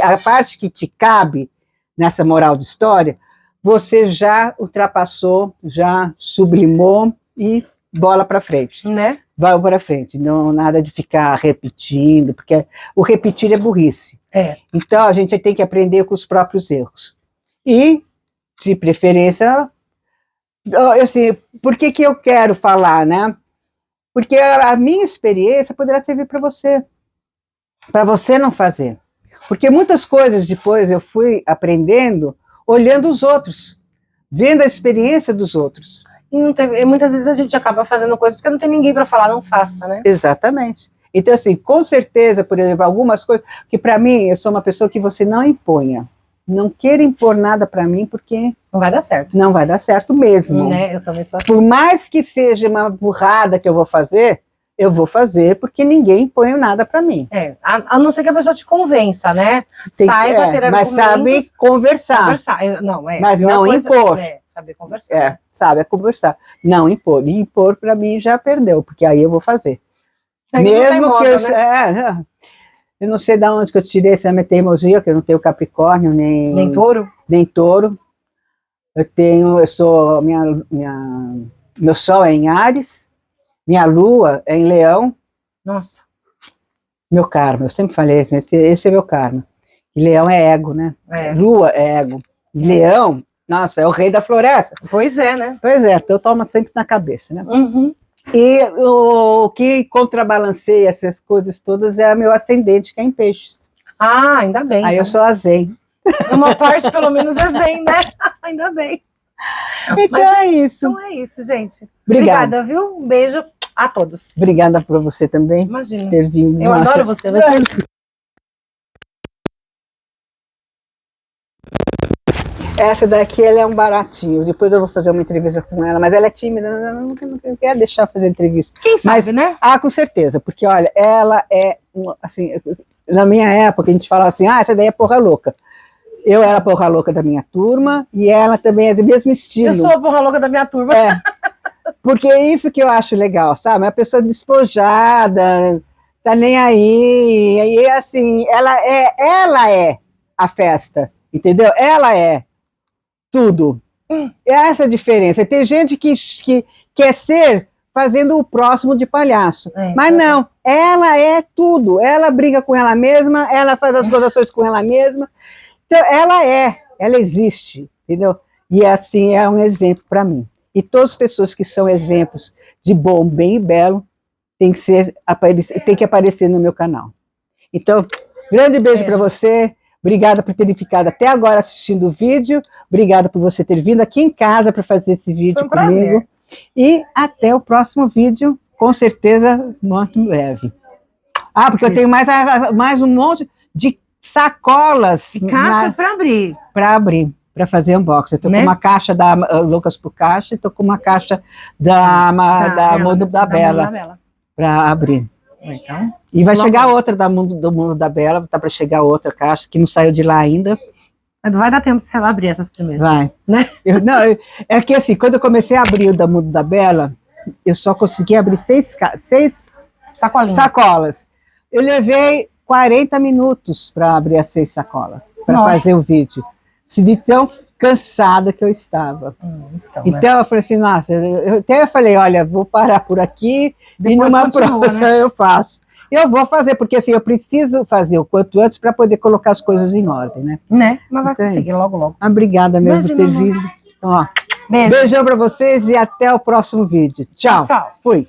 a parte que te cabe nessa moral de história, você já ultrapassou, já sublimou e bola para frente. Né? Vai para frente, não nada de ficar repetindo, porque o repetir é burrice. Então a gente tem que aprender com os próprios erros. E, de preferência, assim, por que eu quero falar, né? Porque a minha experiência poderá servir para você não fazer. Porque muitas coisas depois eu fui aprendendo olhando os outros, vendo a experiência dos outros. E muitas vezes a gente acaba fazendo coisa porque não tem ninguém para falar, não faça, né? Exatamente. Então, assim, com certeza, por exemplo, algumas coisas, que para mim, eu sou uma pessoa que você não imponha. Não queira impor nada para mim, porque... Não vai dar certo. Não vai dar certo mesmo. Né? Eu também sou assim. Por mais que seja uma burrada que eu vou fazer porque ninguém impõe nada para mim. A não ser que a pessoa te convença, né? Saiba ter argumentos. Mas sabe conversar. Não, mas não impor. saber conversar. Sabe conversar. Não impor. E impor, para mim, já perdeu, porque aí eu vou fazer. Aí mesmo moda, que eu... né? Eu não sei de onde que eu tirei essa minha teimosia, que eu não tenho Capricórnio, nem touro. Nem touro. Meu sol é em Áries, minha lua é em Leão. Nossa. Meu karma, eu sempre falei isso, esse é meu karma. E Leão é ego, né? Lua é ego. E Leão, nossa, é o rei da floresta. Pois é, né? Pois é, então toma sempre na cabeça, né? Uhum. E o que contrabalanceia essas coisas todas é o meu ascendente, que é em peixes. Ah, ainda bem. Aí então. Eu sou a zen. Uma parte, pelo menos, é zen, né? Ainda bem. Então mas, é isso. Então é isso, gente. Obrigada, viu? Um beijo a todos. Obrigada por você também. Imagina. Ter vindo. Eu adoro você. Essa daqui, ela é um baratinho. Depois eu vou fazer uma entrevista com ela, mas ela é tímida, não quer deixar fazer entrevista. Quem sabe, né? Ah, com certeza, porque olha, ela é, assim, na minha época a gente falava assim, essa daí é porra louca. Eu era a porra louca da minha turma e ela também é do mesmo estilo. Eu sou a porra louca da minha turma. Porque é isso que eu acho legal, sabe? Uma pessoa despojada, tá nem aí, e assim, ela é a festa, entendeu? Ela é tudo. É essa a diferença. Tem gente que quer ser fazendo o próximo de palhaço. Mas não, ela é tudo. Ela briga com ela mesma, ela faz as gozações com ela mesma. Então, ela existe, entendeu? E assim, é um exemplo para mim. E todas as pessoas que são exemplos de bom, bem e belo tem que aparecer no meu canal. Então, grande beijo para você. Obrigada por terem ficado até agora assistindo o vídeo. Obrigada por você ter vindo aqui em casa para fazer esse vídeo comigo. E até o próximo vídeo, com certeza, muito breve. Ah, porque eu tenho mais um monte de sacolas. E caixas para abrir. Para abrir, para fazer unboxing. Eu estou com uma caixa da Loucas por Caixa e estou com uma caixa da Mundo da Bela para abrir. Então, e vai chegar outra do Mundo da Bela, tá para chegar outra caixa, que não saiu de lá ainda. Mas vai dar tempo de você abrir essas primeiras. Vai. Né? É que assim, quando eu comecei a abrir o da Mundo da Bela, eu só consegui abrir 6 sacolas. Eu levei 40 minutos para abrir as 6 sacolas, para fazer o vídeo. De tão cansada que eu estava. Então eu falei assim, nossa, eu falei, olha, vou parar por aqui. Depois e numa próxima, né? Eu faço. Eu vou fazer, porque assim, eu preciso fazer o quanto antes para poder colocar as coisas em ordem, né? Mas vai conseguir logo, logo. Obrigada mesmo por ter vindo. Então, ó, beijão para vocês e até o próximo vídeo. Tchau. Tchau. Fui.